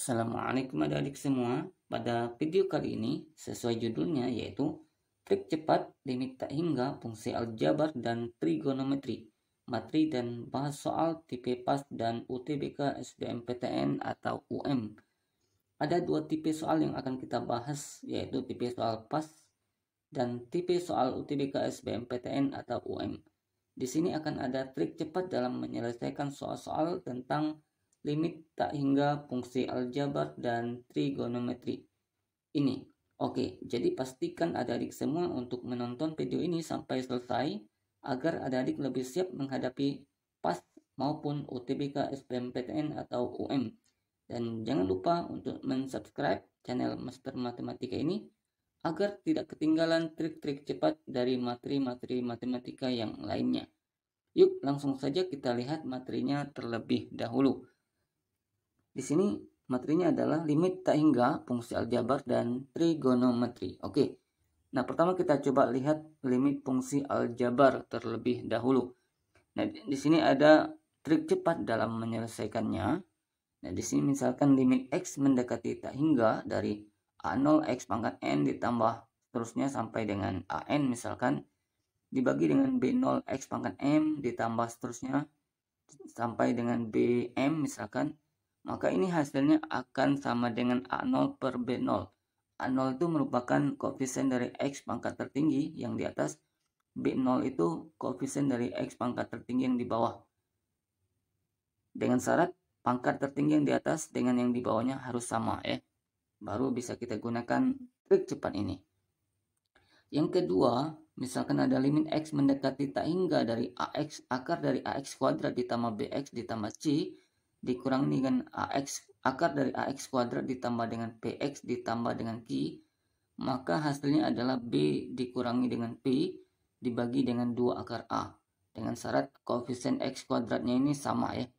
Assalamualaikum adik-adik semua. Pada video kali ini sesuai judulnya yaitu trik cepat limit tak hingga fungsi aljabar dan trigonometri, materi dan bahas soal tipe PAS dan UTBK SBMPTN atau UM. Ada dua tipe soal yang akan kita bahas yaitu tipe soal PAS dan tipe soal UTBK SBMPTN atau UM. Di sini akan ada trik cepat dalam menyelesaikan soal-soal tentang limit tak hingga fungsi aljabar dan trigonometri ini. Oke, jadi pastikan adik-adik semua untuk menonton video ini sampai selesai agar adik-adik lebih siap menghadapi PAS maupun UTBK SBMPTN atau UM. Dan jangan lupa untuk mensubscribe channel Master Matematika ini agar tidak ketinggalan trik-trik cepat dari materi-materi matematika yang lainnya. Yuk, langsung saja kita lihat materinya terlebih dahulu. Di sini materinya adalah limit tak hingga fungsi aljabar dan trigonometri. Oke. Nah, pertama kita coba lihat limit fungsi aljabar terlebih dahulu. Nah, di sini ada trik cepat dalam menyelesaikannya. Nah, di sini misalkan limit X mendekati tak hingga dari A0 X pangkat N ditambah seterusnya sampai dengan AN misalkan dibagi dengan B0 X pangkat M ditambah seterusnya sampai dengan BM misalkan, maka ini hasilnya akan sama dengan A0 per B0. A0 itu merupakan koefisien dari X pangkat tertinggi yang di atas, B0 itu koefisien dari X pangkat tertinggi yang di bawah. Dengan syarat pangkat tertinggi yang di atas dengan yang di bawahnya harus sama ya. Baru bisa kita gunakan trik cepat ini. Yang kedua, misalkan ada limit X mendekati tak hingga dari AX, akar dari AX kuadrat ditambah BX ditambah C dikurangi dengan AX, akar dari AX kuadrat ditambah dengan PX ditambah dengan Q, maka hasilnya adalah B dikurangi dengan P dibagi dengan 2 akar A. Dengan syarat koefisien X kuadratnya ini sama ya.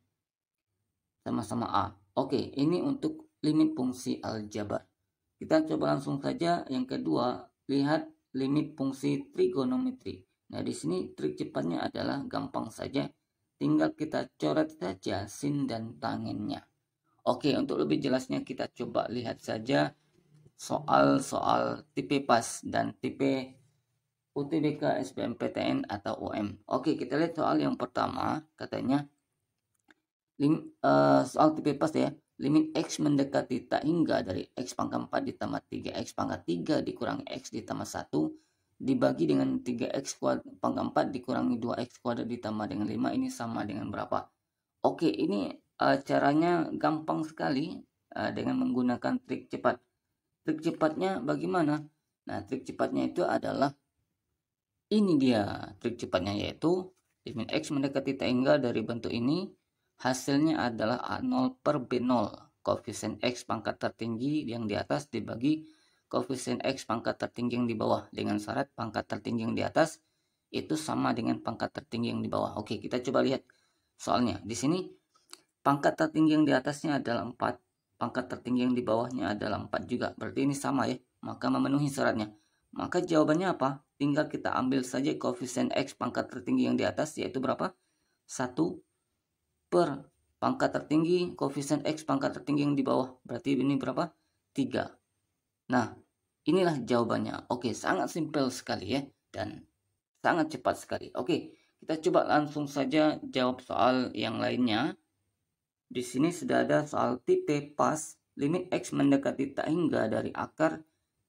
Sama-sama A. Oke, ini untuk limit fungsi aljabar. Kita coba langsung saja yang kedua, lihat limit fungsi trigonometri. Nah, di sini trik cepatnya adalah gampang saja. Tinggal kita coret saja sin dan tangennya. Oke, untuk lebih jelasnya kita coba lihat saja soal-soal tipe PAS dan tipe UTBK SBMPTN atau UM. Oke, kita lihat soal yang pertama. Katanya soal tipe PAS ya. Limit X mendekati tak hingga dari X pangkat 4 ditambah 3X pangkat 3 dikurangi X ditambah 1 dibagi dengan 3X pangkat 4 dikurangi 2X kuadrat ditambah dengan 5 ini sama dengan berapa? Oke, ini caranya gampang sekali dengan menggunakan trik cepat. Trik cepatnya bagaimana? Nah, trik cepatnya itu adalah ini dia trik cepatnya, yaitu limit X mendekati tak hingga dari bentuk ini hasilnya adalah A0 per B0, koefisien X pangkat tertinggi yang di atas dibagi koefisien X pangkat tertinggi yang di bawah, dengan syarat pangkat tertinggi yang di atas itu sama dengan pangkat tertinggi yang di bawah. Oke, kita coba lihat soalnya. Di sini pangkat tertinggi yang di atasnya adalah 4, pangkat tertinggi yang di bawahnya adalah 4 juga. Berarti ini sama ya, maka memenuhi syaratnya. Maka jawabannya apa? Tinggal kita ambil saja koefisien X pangkat tertinggi yang di atas, yaitu berapa? 1 per pangkat tertinggi koefisien X pangkat tertinggi yang di bawah. Berarti ini berapa? 3. Nah, inilah jawabannya. Oke, sangat simpel sekali ya. Dan sangat cepat sekali. Oke, kita coba langsung saja jawab soal yang lainnya. Di sini sudah ada soal tipe PAS. Limit X mendekati tak hingga dari akar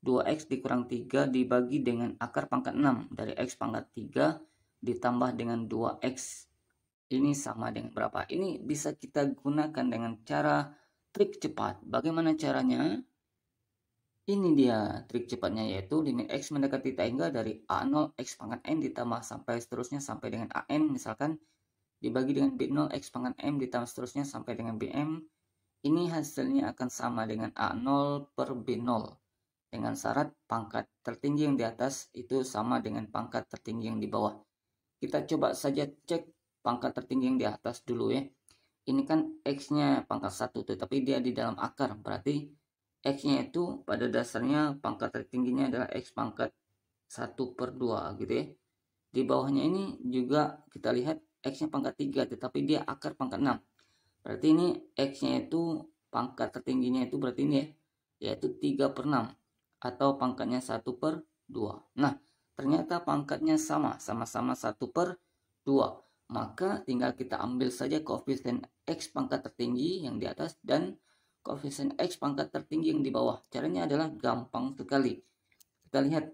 2X dikurang 3 dibagi dengan akar pangkat 6 dari X pangkat 3 ditambah dengan 2X. Ini sama dengan berapa? Ini bisa kita gunakan dengan cara trik cepat. Bagaimana caranya? Ini dia trik cepatnya, yaitu limit X mendekati tak hingga dari A0 X pangkat N ditambah sampai seterusnya sampai dengan AN misalkan dibagi dengan B0 X pangkat M ditambah seterusnya sampai dengan BM. Ini hasilnya akan sama dengan A0 per B0 dengan syarat pangkat tertinggi yang di atas itu sama dengan pangkat tertinggi yang di bawah. Kita coba saja cek pangkat tertinggi yang di atas dulu ya. Ini kan X-nya pangkat 1 tuh, tapi dia di dalam akar. Berarti X-nya itu pada dasarnya pangkat tertingginya adalah X pangkat 1 per 2 gitu ya. Di bawahnya ini juga kita lihat X-nya pangkat 3, tetapi dia akar pangkat 6. Berarti ini X-nya itu pangkat tertingginya itu berarti ini ya, yaitu 3/6 atau pangkatnya 1/2. Nah, ternyata pangkatnya sama-sama 1/2. Maka tinggal kita ambil saja koefisien X pangkat tertinggi yang di atas dan koefisien X pangkat tertinggi yang di bawah. Caranya adalah gampang sekali. Kita lihat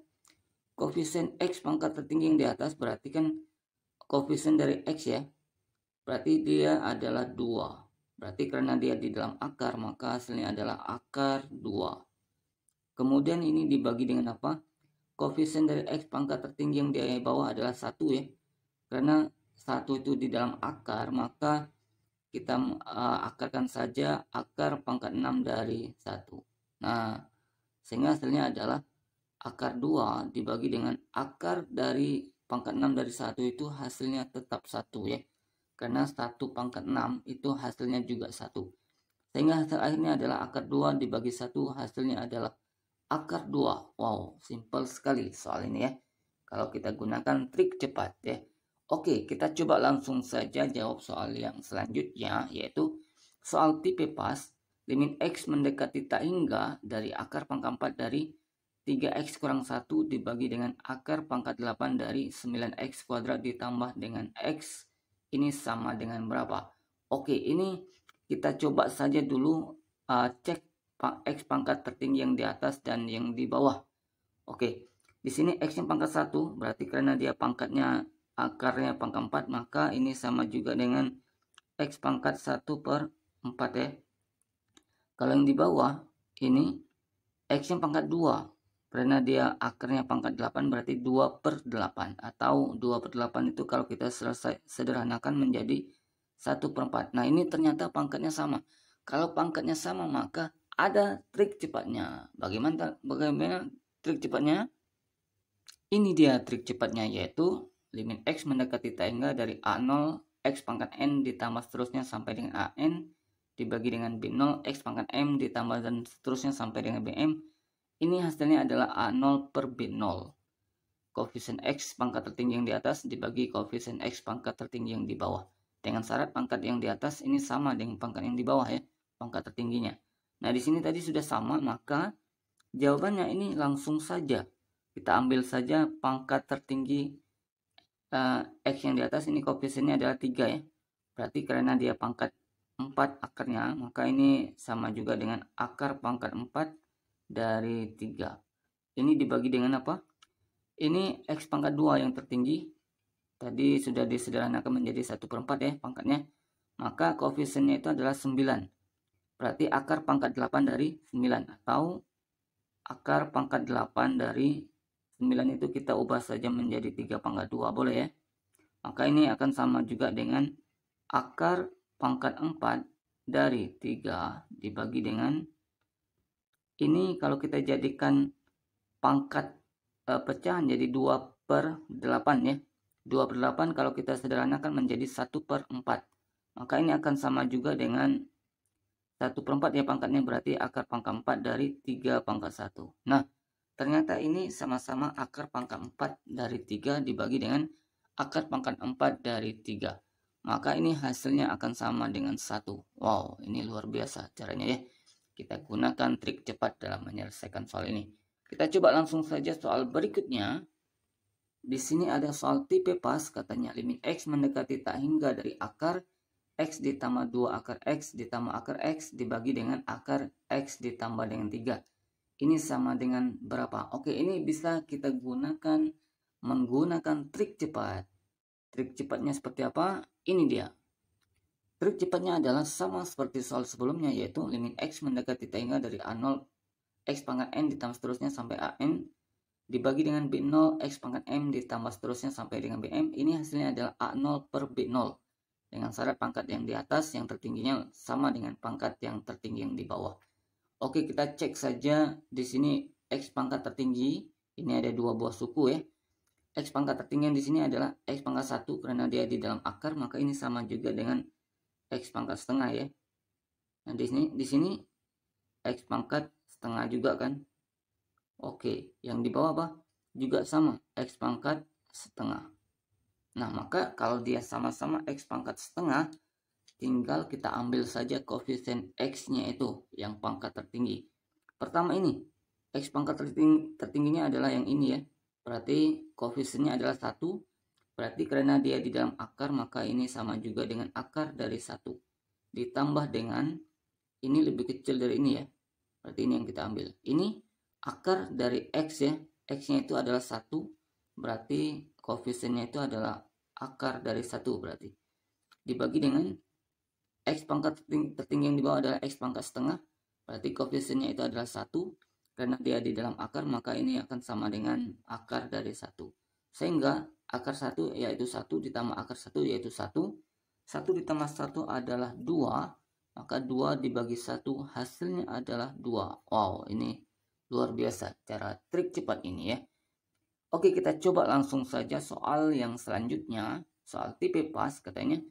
koefisien X pangkat tertinggi yang di atas berarti kan koefisien dari X ya. Berarti dia adalah 2. Berarti karena dia di dalam akar, maka hasilnya adalah akar 2. Kemudian ini dibagi dengan apa? Koefisien dari X pangkat tertinggi yang di bawah adalah 1 ya. Karena 1 itu di dalam akar, maka kita akarkan saja akar pangkat 6 dari 1. Nah, sehingga hasilnya adalah akar 2 dibagi dengan akar dari pangkat 6 dari 1 itu hasilnya tetap 1 ya. Karena 1 pangkat 6 itu hasilnya juga 1. Sehingga hasil akhirnya adalah akar 2 dibagi 1 hasilnya adalah akar 2. Wow, simpel sekali soal ini ya. Kalau kita gunakan trik cepat ya. Oke, kita coba langsung saja jawab soal yang selanjutnya, yaitu soal tipe pas, limit X mendekati tak hingga dari akar pangkat 4 dari 3X kurang 1 dibagi dengan akar pangkat 8 dari 9X kuadrat ditambah dengan X, ini sama dengan berapa? Oke, ini kita coba saja dulu cek X pangkat tertinggi yang di atas dan yang di bawah. Oke, di sini X-nya pangkat 1, berarti karena dia pangkatnya akarnya pangkat 4, maka ini sama juga dengan X pangkat 1/4 ya. Kalau yang di bawah, ini X-nya pangkat 2, karena dia akarnya pangkat 8, berarti 2/8. Atau 2/8 itu kalau kita sederhanakan menjadi 1/4. Nah, ini ternyata pangkatnya sama. Kalau pangkatnya sama, maka ada trik cepatnya. Bagaimana trik cepatnya? Ini dia trik cepatnya, yaitu limit X mendekati tak hingga dari A0 X pangkat N ditambah seterusnya sampai dengan AN dibagi dengan B0 X pangkat M ditambah dan seterusnya sampai dengan BM. Ini hasilnya adalah A0 per B0. Koefisien X pangkat tertinggi yang di atas dibagi koefisien X pangkat tertinggi yang di bawah. Dengan syarat pangkat yang di atas ini sama dengan pangkat yang di bawah ya, pangkat tertingginya. Nah, di sini tadi sudah sama, maka jawabannya ini langsung saja. Kita ambil saja pangkat tertinggi X yang di atas, ini koefisiennya adalah 3 ya. Berarti karena dia pangkat 4 akarnya, maka ini sama juga dengan akar pangkat 4 dari 3. Ini dibagi dengan apa? Ini X pangkat 2 yang tertinggi. Tadi sudah disederhanakan menjadi 1/4 ya pangkatnya. Maka koefisiennya itu adalah 9. Berarti akar pangkat 8 dari 9. Atau akar pangkat 8 dari 9 itu kita ubah saja menjadi 3/2, boleh ya. Maka ini akan sama juga dengan akar pangkat 4 dari 3 dibagi dengan ini, kalau kita jadikan pangkat pecahan jadi 2/8 ya. 2/8 kalau kita sederhanakan menjadi 1/4. Maka ini akan sama juga dengan 1/4 ya pangkatnya, berarti akar pangkat 4 dari 3/1. Nah, ternyata ini sama-sama akar pangkat 4 dari 3 dibagi dengan akar pangkat 4 dari 3. Maka ini hasilnya akan sama dengan 1. Wow, ini luar biasa caranya ya. Kita gunakan trik cepat dalam menyelesaikan soal ini. Kita coba langsung saja soal berikutnya. Di sini ada soal tipe pas, katanya limit X mendekati tak hingga dari akar X ditambah 2 akar X ditambah akar X dibagi dengan akar X ditambah dengan 3. Ini sama dengan berapa? Oke, ini bisa kita gunakan menggunakan trik cepat. Trik cepatnya seperti apa? Ini dia. Trik cepatnya adalah sama seperti soal sebelumnya, yaitu limit X mendekati tak hingga dari A0 X pangkat N ditambah seterusnya sampai AN dibagi dengan B0 X pangkat M ditambah seterusnya sampai dengan BM. Ini hasilnya adalah A0 per B0. Dengan syarat pangkat yang di atas yang tertingginya sama dengan pangkat yang tertinggi yang di bawah. Oke, kita cek saja di sini X pangkat tertinggi. Ini ada dua buah suku ya. X pangkat tertinggi yang di sini adalah X pangkat 1 karena dia di dalam akar, maka ini sama juga dengan X pangkat setengah ya. Nah, di sini X pangkat setengah juga kan. Oke, yang di bawah apa? Juga sama, X pangkat setengah. Nah, maka kalau dia sama-sama X pangkat setengah, tinggal kita ambil saja koefisien X-nya itu yang pangkat tertinggi. Pertama ini, X pangkat tertingginya adalah yang ini ya. Berarti koefisiennya adalah 1. Berarti karena dia di dalam akar, maka ini sama juga dengan akar dari 1. Ditambah dengan, ini lebih kecil dari ini ya. Berarti ini yang kita ambil. Ini akar dari X ya. X-nya itu adalah 1. Berarti koefisiennya itu adalah akar dari 1 berarti. Dibagi dengan X pangkat tertinggi yang di bawah adalah X pangkat setengah. Berarti koefisiennya itu adalah 1. Karena dia di dalam akar, maka ini akan sama dengan akar dari 1. Sehingga akar 1 yaitu 1 ditambah akar 1 yaitu 1. 1 ditambah 1 adalah 2. Maka 2 dibagi 1 hasilnya adalah 2. Wow, ini luar biasa cara trik cepat ini ya. Oke, kita coba langsung saja soal yang selanjutnya. Soal tipe pas katanya.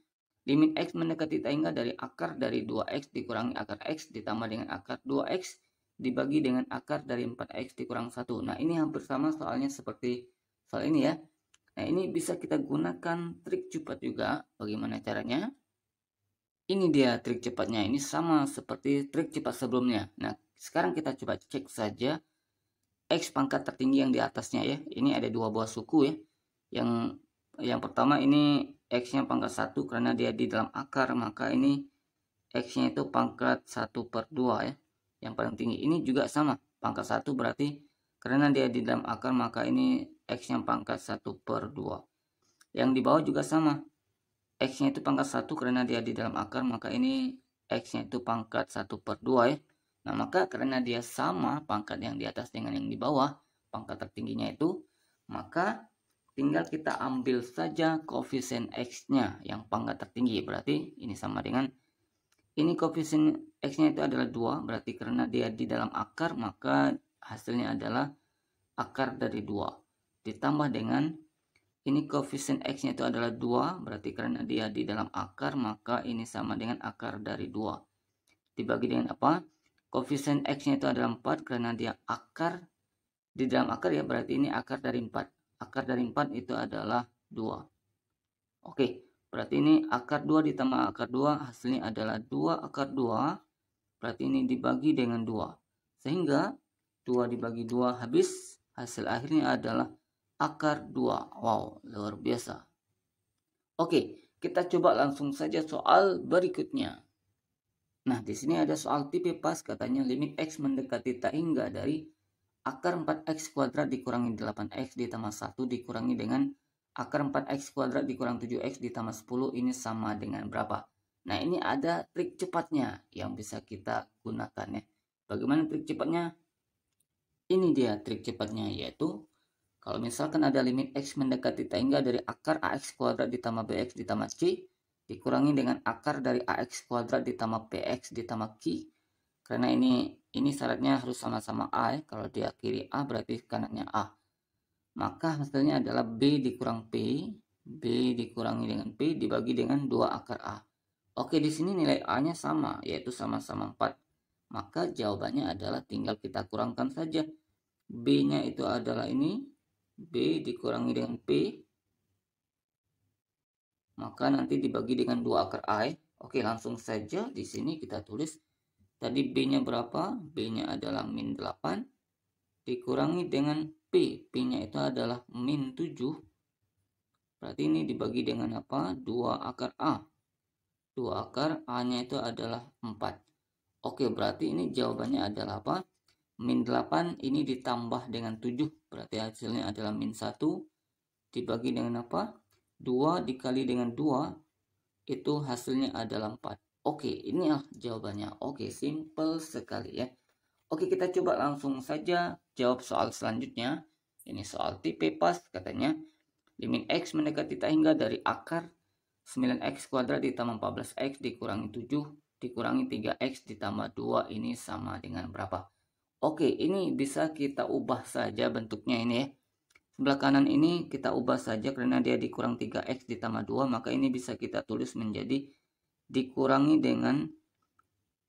Limit X mendekati hingga dari akar dari 2X dikurangi akar X ditambah dengan akar 2X dibagi dengan akar dari 4X dikurang 1. Nah, ini hampir sama soalnya seperti soal ini ya. Nah, ini bisa kita gunakan trik cepat juga. Bagaimana caranya? Ini dia trik cepatnya. Ini sama seperti trik cepat sebelumnya. Nah, sekarang kita coba cek saja X pangkat tertinggi yang di atasnya ya. Ini ada dua buah suku ya. Yang pertama ini X-nya pangkat 1 karena dia di dalam akar, maka ini X-nya itu pangkat 1/2 ya. Yang paling tinggi ini juga sama, pangkat 1 berarti karena dia di dalam akar, maka ini X-nya pangkat 1/2. Yang di bawah juga sama, X-nya itu pangkat 1 karena dia di dalam akar, maka ini X-nya itu pangkat 1/2 ya. Nah, maka karena dia sama pangkat yang di atas dengan yang di bawah, pangkat tertingginya itu, maka tinggal kita ambil saja koefisien X-nya yang pangkat tertinggi. Berarti ini sama dengan, ini koefisien X-nya itu adalah 2. Berarti karena dia di dalam akar, maka hasilnya adalah akar dari 2. Ditambah dengan, ini koefisien X-nya itu adalah 2. Berarti karena dia di dalam akar, maka ini sama dengan akar dari 2. Dibagi dengan apa? Koefisien X-nya itu adalah 4 karena dia akar di dalam akar ya, berarti ini akar dari 4. Akar dari 4 itu adalah 2. Oke, berarti ini akar 2 ditambah akar 2 hasilnya adalah 2 akar 2. Berarti ini dibagi dengan 2. Sehingga 2 dibagi 2 habis, hasil akhirnya adalah akar 2. Wow, luar biasa. Oke, kita coba langsung saja soal berikutnya. Nah, di sini ada soal tipe pas katanya limit X mendekati tak hingga dari akar 4X kuadrat dikurangi 8X ditambah 1 dikurangi dengan akar 4X kuadrat dikurang 7X ditambah 10 ini sama dengan berapa? Nah, ini ada trik cepatnya yang bisa kita gunakan ya. Bagaimana trik cepatnya? Ini dia trik cepatnya, yaitu kalau misalkan ada limit X mendekati tak hingga dari akar AX kuadrat ditambah BX ditambah C dikurangi dengan akar dari AX kuadrat ditambah PX ditambah Q. Karena ini syaratnya harus sama-sama A ya. Kalau dia kiri A berarti kanannya A. Maka hasilnya adalah B dikurang P, B dikurangi dengan P dibagi dengan 2 akar A. Oke, di sini nilai A-nya sama, yaitu sama-sama 4. Maka jawabannya adalah tinggal kita kurangkan saja. B-nya itu adalah ini, B dikurangi dengan P, maka nanti dibagi dengan 2 akar A. Oke, langsung saja di sini kita tulis. Tadi B-nya berapa? B-nya adalah min 8 dikurangi dengan P. P-nya itu adalah min 7. Berarti ini dibagi dengan apa? 2 akar A. 2 akar A-nya itu adalah 4. Oke, berarti ini jawabannya adalah apa? Min 8 ini ditambah dengan 7. Berarti hasilnya adalah min 1 dibagi dengan apa? 2 dikali dengan 2 itu hasilnya adalah 4. Oke, inilah jawabannya. Oke, simple sekali ya. Oke, kita coba langsung saja jawab soal selanjutnya. Ini soal tipe pas katanya. Limit X mendekati tak hingga dari akar 9X kuadrat ditambah 14X dikurangi 7 dikurangi 3X ditambah 2 ini sama dengan berapa? Oke, ini bisa kita ubah saja bentuknya ini ya. Sebelah kanan ini kita ubah saja karena dia dikurang 3X ditambah 2, maka ini bisa kita tulis menjadi dikurangi dengan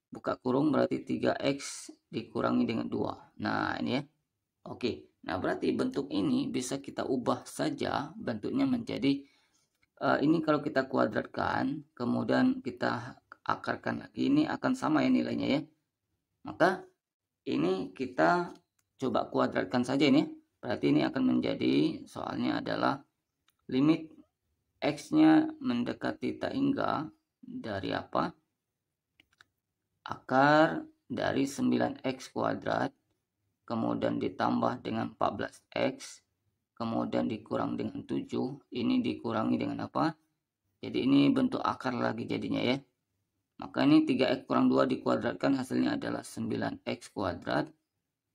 buka kurung berarti 3X dikurangi dengan 2. Nah, ini ya. Oke. Nah, berarti bentuk ini bisa kita ubah saja bentuknya menjadi Ini kalau kita kuadratkan, kemudian kita akarkan lagi, ini akan sama ya nilainya ya. Maka ini kita coba kuadratkan saja ini. Berarti ini akan menjadi, soalnya adalah limit X-nya mendekati tak hingga dari apa? Akar dari 9X kuadrat, kemudian ditambah dengan 14X, kemudian dikurang dengan 7, ini dikurangi dengan apa? Jadi ini bentuk akar lagi jadinya ya. Maka ini 3X kurang 2 dikuadratkan hasilnya adalah 9X kuadrat.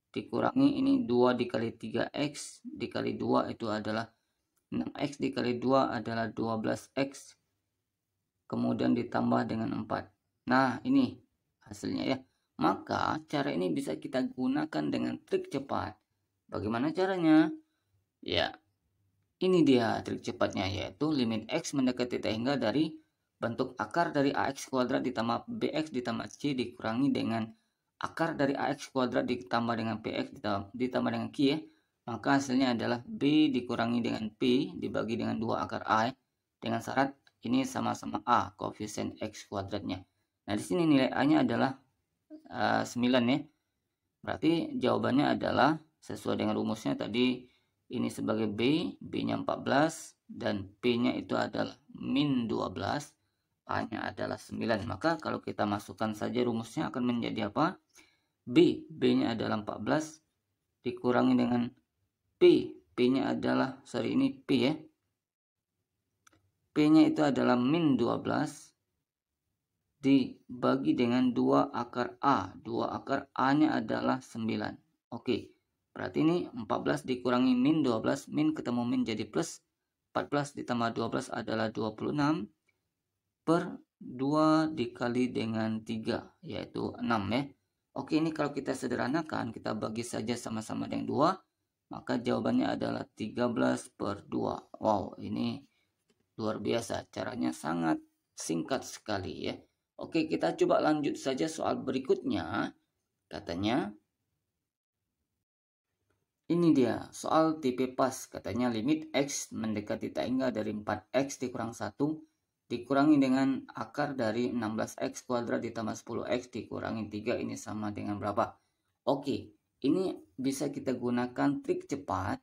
Dikurangi ini 2 dikali 3X dikali 2 itu adalah 6X dikali 2 adalah 12X. Kemudian ditambah dengan 4. Nah ini hasilnya ya. Maka cara ini bisa kita gunakan dengan trik cepat. Bagaimana caranya? Ya, ini dia trik cepatnya, yaitu limit X mendekati tak hingga dari bentuk akar dari AX kuadrat ditambah BX ditambah C dikurangi dengan akar dari AX kuadrat ditambah dengan PX ditambah dengan Q ya. Maka hasilnya adalah B dikurangi dengan P dibagi dengan 2 akar A ya. Dengan syarat ini sama-sama A, koefisien X kuadratnya. Nah di sini nilai A-nya adalah 9 ya. Berarti jawabannya adalah sesuai dengan rumusnya tadi, ini sebagai B, B-nya 14, dan P-nya itu adalah min 12, A-nya adalah 9. Maka kalau kita masukkan saja rumusnya akan menjadi apa? B, B-nya adalah 14, dikurangi dengan P, P-nya adalah, ini P ya. P-nya itu adalah min 12, dibagi dengan 2 akar A. 2 akar A-nya adalah 9. Oke. Berarti ini 14 dikurangi min 12, min ketemu min jadi plus. 14 ditambah 12 adalah 26 per 2 dikali dengan 3, yaitu 6 ya. Oke, ini kalau kita sederhanakan, kita bagi saja sama-sama dengan 2, maka jawabannya adalah 13 per 2. Wow, ini luar biasa. Caranya sangat singkat sekali ya. Oke, kita coba lanjut saja soal berikutnya. Katanya, ini dia soal tipe pas. Katanya limit X mendekati tak hingga dari 4X dikurang 1 dikurangi dengan akar dari 16X kuadrat ditambah 10X dikurangi 3, ini sama dengan berapa? Oke, ini bisa kita gunakan trik cepat.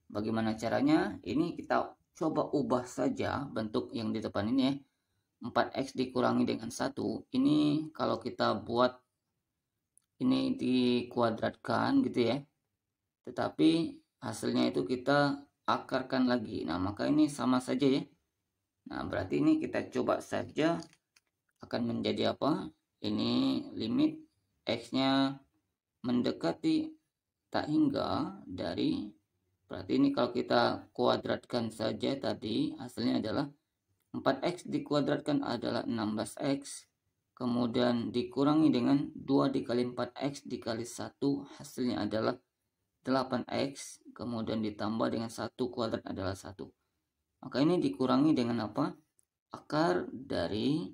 Bagaimana caranya? Ini kita coba ubah saja bentuk yang di depan ini ya. 4X dikurangi dengan 1. Ini kalau kita buat ini dikuadratkan gitu ya. Tetapi hasilnya itu kita akarkan lagi. Nah, maka ini sama saja ya. Nah, berarti ini kita coba saja akan menjadi apa? Ini limit X-nya mendekati tak hingga dari, berarti ini kalau kita kuadratkan saja tadi hasilnya adalah 4X dikuadratkan adalah 16X. Kemudian dikurangi dengan 2 dikali 4X dikali 1 hasilnya adalah 8X, kemudian ditambah dengan 1 kuadrat adalah 1. Maka ini dikurangi dengan apa? Akar dari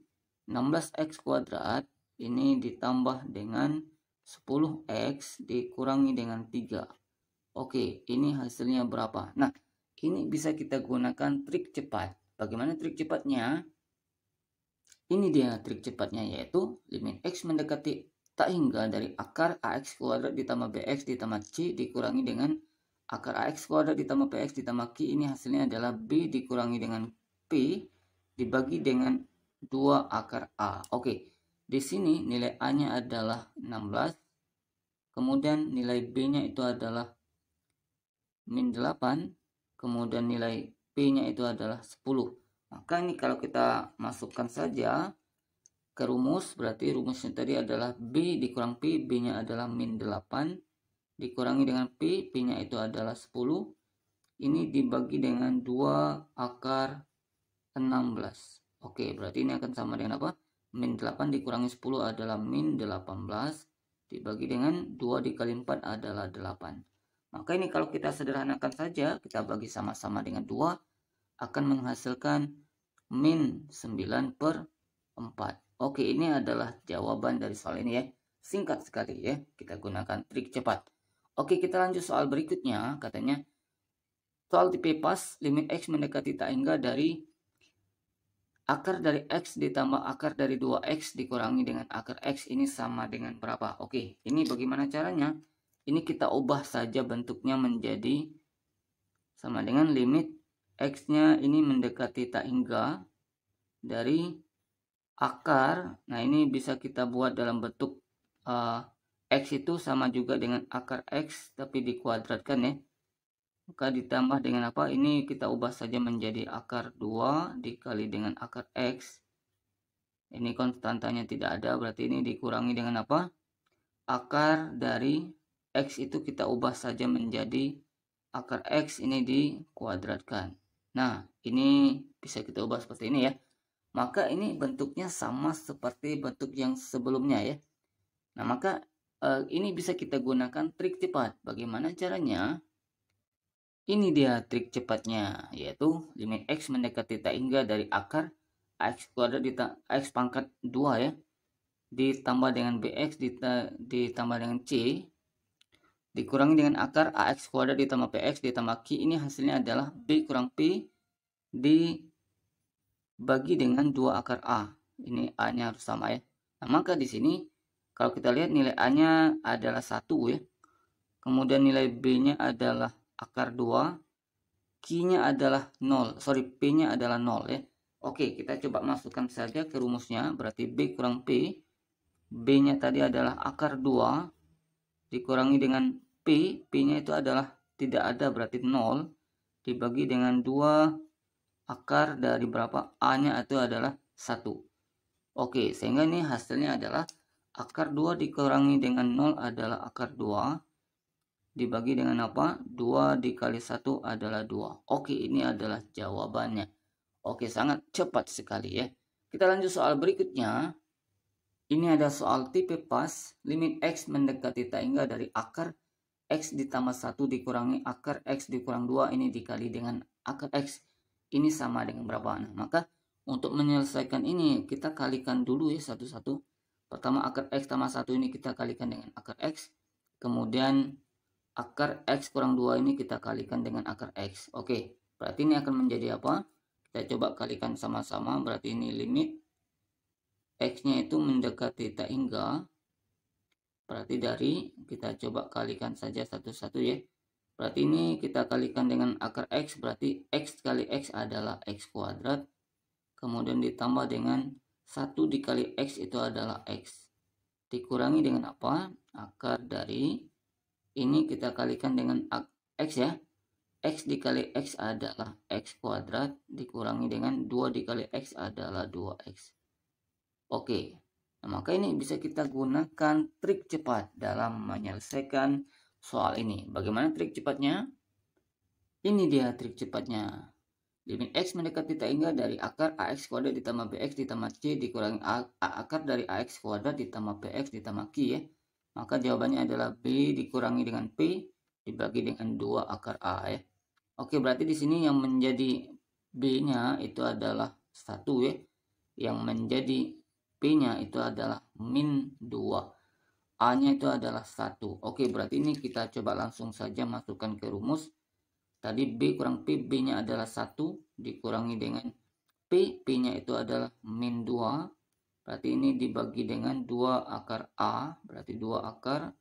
16X kuadrat, ini ditambah dengan 10X dikurangi dengan 3. Oke, ini hasilnya berapa? Nah, ini bisa kita gunakan trik cepat. Bagaimana trik cepatnya? Ini dia trik cepatnya, yaitu limit X mendekati tak hingga dari akar AX kuadrat ditambah BX ditambah C dikurangi dengan akar AX kuadrat ditambah PX ditambah Q. Ini hasilnya adalah B dikurangi dengan P dibagi dengan 2 akar A. Oke, di sini nilai A-nya adalah 16. Kemudian nilai B-nya itu adalah min 8. Kemudian nilai P-nya itu adalah 10. Maka ini kalau kita masukkan saja ke rumus, berarti rumusnya tadi adalah B dikurang P, B-nya adalah min 8, dikurangi dengan P, P-nya itu adalah 10, ini dibagi dengan 2 akar 16. Oke, berarti ini akan sama dengan apa? Min 8 dikurangi 10 adalah min 18, dibagi dengan 2 dikali 4 adalah 8. Maka ini kalau kita sederhanakan saja, kita bagi sama-sama dengan 2, akan menghasilkan min 9 per 4. Oke, ini adalah jawaban dari soal ini ya. Singkat sekali ya, kita gunakan trik cepat. Oke, kita lanjut soal berikutnya. Katanya, soal tipe pas, limit X mendekati tak hingga dari akar dari X ditambah akar dari 2X dikurangi dengan akar X ini sama dengan berapa? Oke, ini bagaimana caranya? Ini kita ubah saja bentuknya menjadi sama dengan limit X-nya ini mendekati tak hingga dari akar. Nah, ini bisa kita buat dalam bentuk X itu sama juga dengan akar X tapi dikuadratkan ya. Maka ditambah dengan apa? Ini kita ubah saja menjadi akar 2 dikali dengan akar X. Ini konstantanya tidak ada, berarti ini dikurangi dengan apa? Akar dari X itu kita ubah saja menjadi akar X ini dikuadratkan. Nah, ini bisa kita ubah seperti ini ya. Maka ini bentuknya sama seperti bentuk yang sebelumnya ya. Nah, maka ini bisa kita gunakan trik cepat. Bagaimana caranya? Ini dia trik cepatnya, yaitu limit X mendekati tak hingga dari akar AX kuadrat AX pangkat 2 ya, ditambah dengan BX ditambah dengan C, dikurangi dengan akar AX kuadrat ditambah PX ditambah Q. Ini hasilnya adalah B kurang P dibagi dengan 2 akar A. Ini A-nya harus sama ya. Nah, maka di sini kalau kita lihat nilai A-nya adalah 1 ya. Kemudian nilai B-nya adalah akar 2. Q-nya adalah 0. Sorry, P-nya adalah 0 ya. Oke, kita coba masukkan saja ke rumusnya. Berarti B kurang P. B-nya tadi adalah akar 2. Dikurangi dengan P. P-nya itu adalah tidak ada, berarti 0. Dibagi dengan 2 akar dari berapa? A-nya itu adalah 1. Oke, sehingga ini hasilnya adalah akar 2 dikurangi dengan 0 adalah akar 2. Dibagi dengan apa? 2 dikali 1 adalah 2. Oke, ini adalah jawabannya. Oke, sangat cepat sekali ya. Kita lanjut soal berikutnya. Ini ada soal tipe pas. Limit X mendekati tak hingga dari akar X ditambah 1 dikurangi akar X dikurang 2. Ini dikali dengan akar X. Ini sama dengan berapa? Nah, maka untuk menyelesaikan ini kita kalikan dulu ya satu-satu. Pertama akar X tambah 1 ini kita kalikan dengan akar X. Kemudian akar X kurang 2 ini kita kalikan dengan akar X. Oke, berarti ini akan menjadi apa? Kita coba kalikan sama-sama. Berarti ini limit X-nya itu mendekati tak hingga. Berarti dari kita coba kalikan saja satu-satu ya. Berarti ini kita kalikan dengan akar X. Berarti X kali X adalah X kuadrat. Kemudian ditambah dengan 1 dikali X itu adalah X. Dikurangi dengan apa? Akar dari ini kita kalikan dengan X ya. X dikali X adalah X kuadrat. Dikurangi dengan 2 dikali X adalah 2X. Oke. Nah, maka ini bisa kita gunakan trik cepat dalam menyelesaikan soal ini. Bagaimana trik cepatnya? Ini dia trik cepatnya. Limit X mendekati tak hingga dari akar AX kuadrat ditambah BX ditambah C dikurangi akar dari AX kuadrat ditambah PX ditambah Q ya. Maka jawabannya adalah B dikurangi dengan P dibagi dengan 2 akar A ya. Oke, berarti di sini yang menjadi B-nya itu adalah 1 ya. Yang menjadi P-nya itu adalah min 2. A-nya itu adalah 1. Oke, berarti ini kita coba langsung saja masukkan ke rumus. Tadi B kurang P, B-nya adalah 1 dikurangi dengan P, P-nya itu adalah min 2. Berarti ini dibagi dengan 2 akar A, berarti 2 akar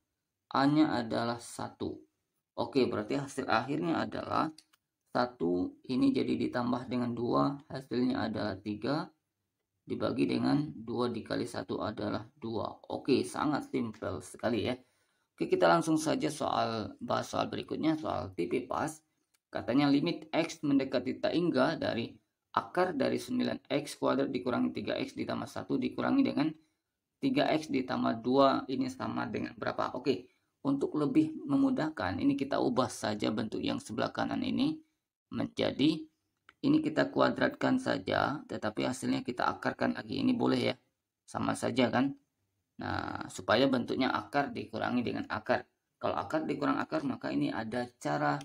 A-nya adalah 1. Oke, berarti hasil akhirnya adalah 1 ini jadi ditambah dengan 2, hasilnya adalah 3. Dibagi dengan 2 dikali 1 adalah 2. Oke, sangat simpel sekali ya. Oke, kita langsung saja bahas soal berikutnya, soal tipe pas. Katanya limit X mendekati tak hingga dari akar dari 9X kuadrat dikurangi 3X ditambah 1 dikurangi dengan 3X ditambah 2 ini sama dengan berapa? Oke, untuk lebih memudahkan ini kita ubah saja bentuk yang sebelah kanan ini menjadi ini kita kuadratkan saja, tetapi hasilnya kita akarkan lagi. Ini boleh ya, sama saja kan? Nah, supaya bentuknya akar dikurangi dengan akar. Kalau akar dikurang akar, maka ini ada cara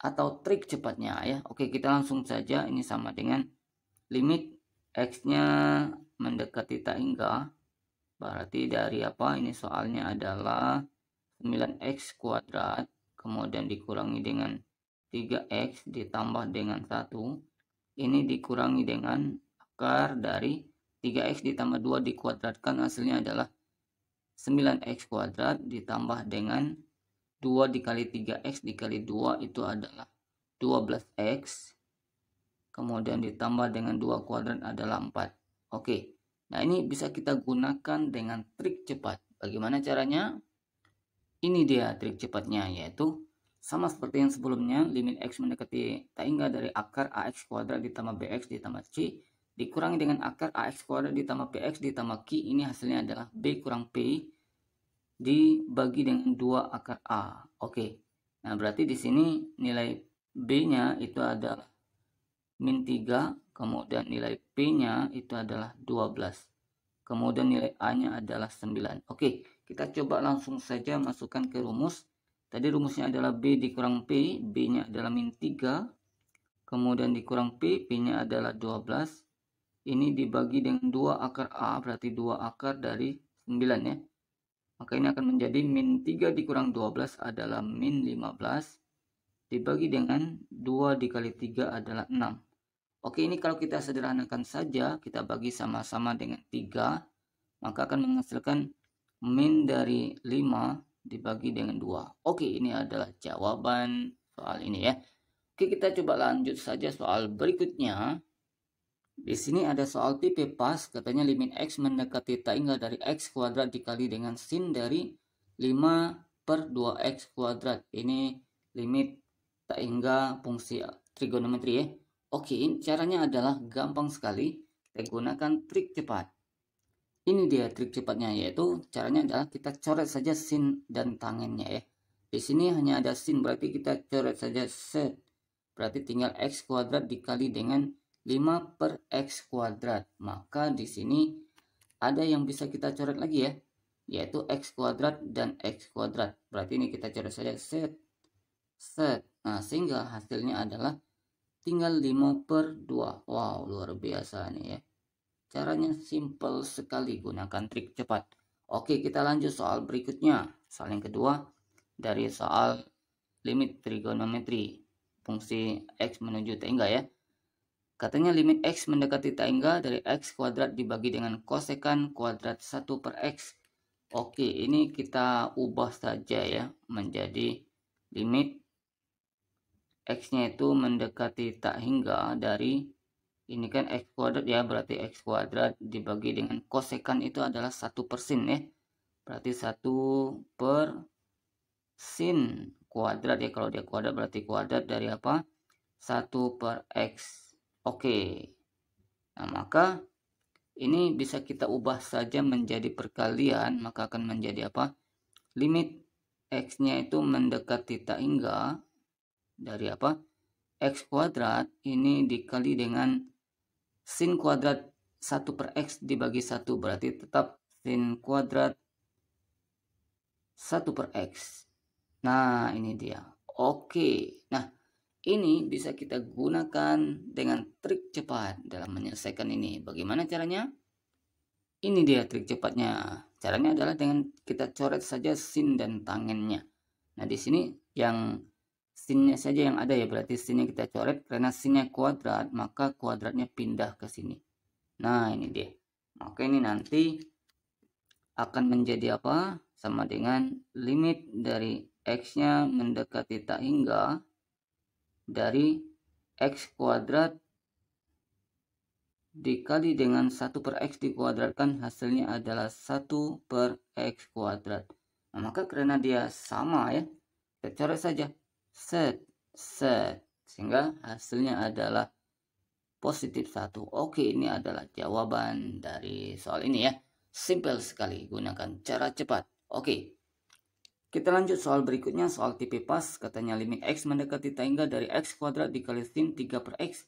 atau trik cepatnya ya. Oke, kita langsung saja. Ini sama dengan limit X-nya mendekati tak hingga. Berarti dari apa? Ini soalnya adalah 9X kuadrat. Kemudian dikurangi dengan 3X ditambah dengan 1. Ini dikurangi dengan akar dari 3x ditambah 2 dikuadratkan hasilnya adalah 9x kuadrat ditambah dengan 2 dikali 3x dikali 2 itu adalah 12x. Kemudian ditambah dengan 2 kuadrat adalah 4. Oke. Nah, ini bisa kita gunakan dengan trik cepat. Bagaimana caranya? Ini dia trik cepatnya, yaitu sama seperti yang sebelumnya, limit x mendekati tak hingga dari akar ax kuadrat ditambah bx ditambah c dikurangi dengan akar ax kuadrat ditambah bx ditambah q. Ini hasilnya adalah b kurang p dibagi dengan 2 akar a. Oke. Nah, berarti di sini nilai b-nya itu adalah min 3, kemudian nilai p-nya itu adalah 12. Kemudian nilai a-nya adalah 9. Oke, kita coba langsung saja masukkan ke rumus. Tadi rumusnya adalah b dikurang p, b-nya adalah min 3. Kemudian dikurang p, p-nya adalah 12. Ini dibagi dengan 2 akar a, berarti 2 akar dari 9 ya. Maka ini akan menjadi min 3 dikurang 12 adalah min 15. Dibagi dengan 2 dikali 3 adalah 6. Oke, ini kalau kita sederhanakan saja, kita bagi sama-sama dengan 3, maka akan menghasilkan min dari 5 dibagi dengan 2. Oke, ini adalah jawaban soal ini ya. Oke, kita coba lanjut saja soal berikutnya. Di sini ada soal tipe pas, katanya limit x mendekati tak hingga dari x kuadrat dikali dengan sin dari 5 per 2x kuadrat. Ini limit tak hingga fungsi trigonometri ya. Oke, caranya adalah gampang sekali. Kita gunakan trik cepat. Ini dia trik cepatnya, yaitu caranya adalah kita coret saja sin dan tangennya ya. Di sini hanya ada sin, berarti kita coret saja set. Berarti tinggal x kuadrat dikali dengan 5 per x kuadrat. Maka di sini ada yang bisa kita coret lagi ya, yaitu x kuadrat dan x kuadrat. Berarti ini kita coret saja set. Nah, sehingga hasilnya adalah tinggal 5 per 2. Wow, luar biasa nih ya. Caranya simple sekali, gunakan trik cepat. Oke, kita lanjut soal berikutnya. Soal yang kedua dari soal limit trigonometri fungsi x menuju tak hingga ya. Katanya limit x mendekati tak hingga dari x kuadrat dibagi dengan kosekan kuadrat 1 per x. Oke, ini kita ubah saja ya menjadi limit x-nya itu mendekati tak hingga dari, ini kan x kuadrat ya, berarti x kuadrat dibagi dengan kosekan itu adalah 1 per sin ya. Berarti 1 per sin kuadrat ya, kalau dia kuadrat berarti kuadrat dari apa? 1 per x. Oke. Nah, maka ini bisa kita ubah saja menjadi perkalian, maka akan menjadi apa? Limit x-nya itu mendekati tak hingga dari apa? X kuadrat ini dikali dengan sin kuadrat 1 per x dibagi 1, berarti tetap sin kuadrat 1 per x. Nah, ini dia. Oke. Nah, ini bisa kita gunakan dengan trik cepat dalam menyelesaikan ini. Bagaimana caranya? Ini dia trik cepatnya. Caranya adalah dengan kita coret saja sin dan tangennya. Nah, di sini yang sinnya saja yang ada ya, berarti sinnya kita coret. Karena sinnya kuadrat, maka kuadratnya pindah ke sini. Nah, ini dia. Maka ini nanti akan menjadi apa? Sama dengan limit dari x-nya mendekati tak hingga dari x kuadrat dikali dengan 1 per x dikuadratkan, hasilnya adalah 1 per x kuadrat. Nah, maka karena dia sama ya, kita coret saja. Set. Sehingga hasilnya adalah positif 1. Oke, ini adalah jawaban dari soal ini ya. Simple sekali, gunakan cara cepat. Oke, kita lanjut soal berikutnya, soal tipe pas. Katanya limit x mendekati tak hingga dari x kuadrat dikali sin 3 per x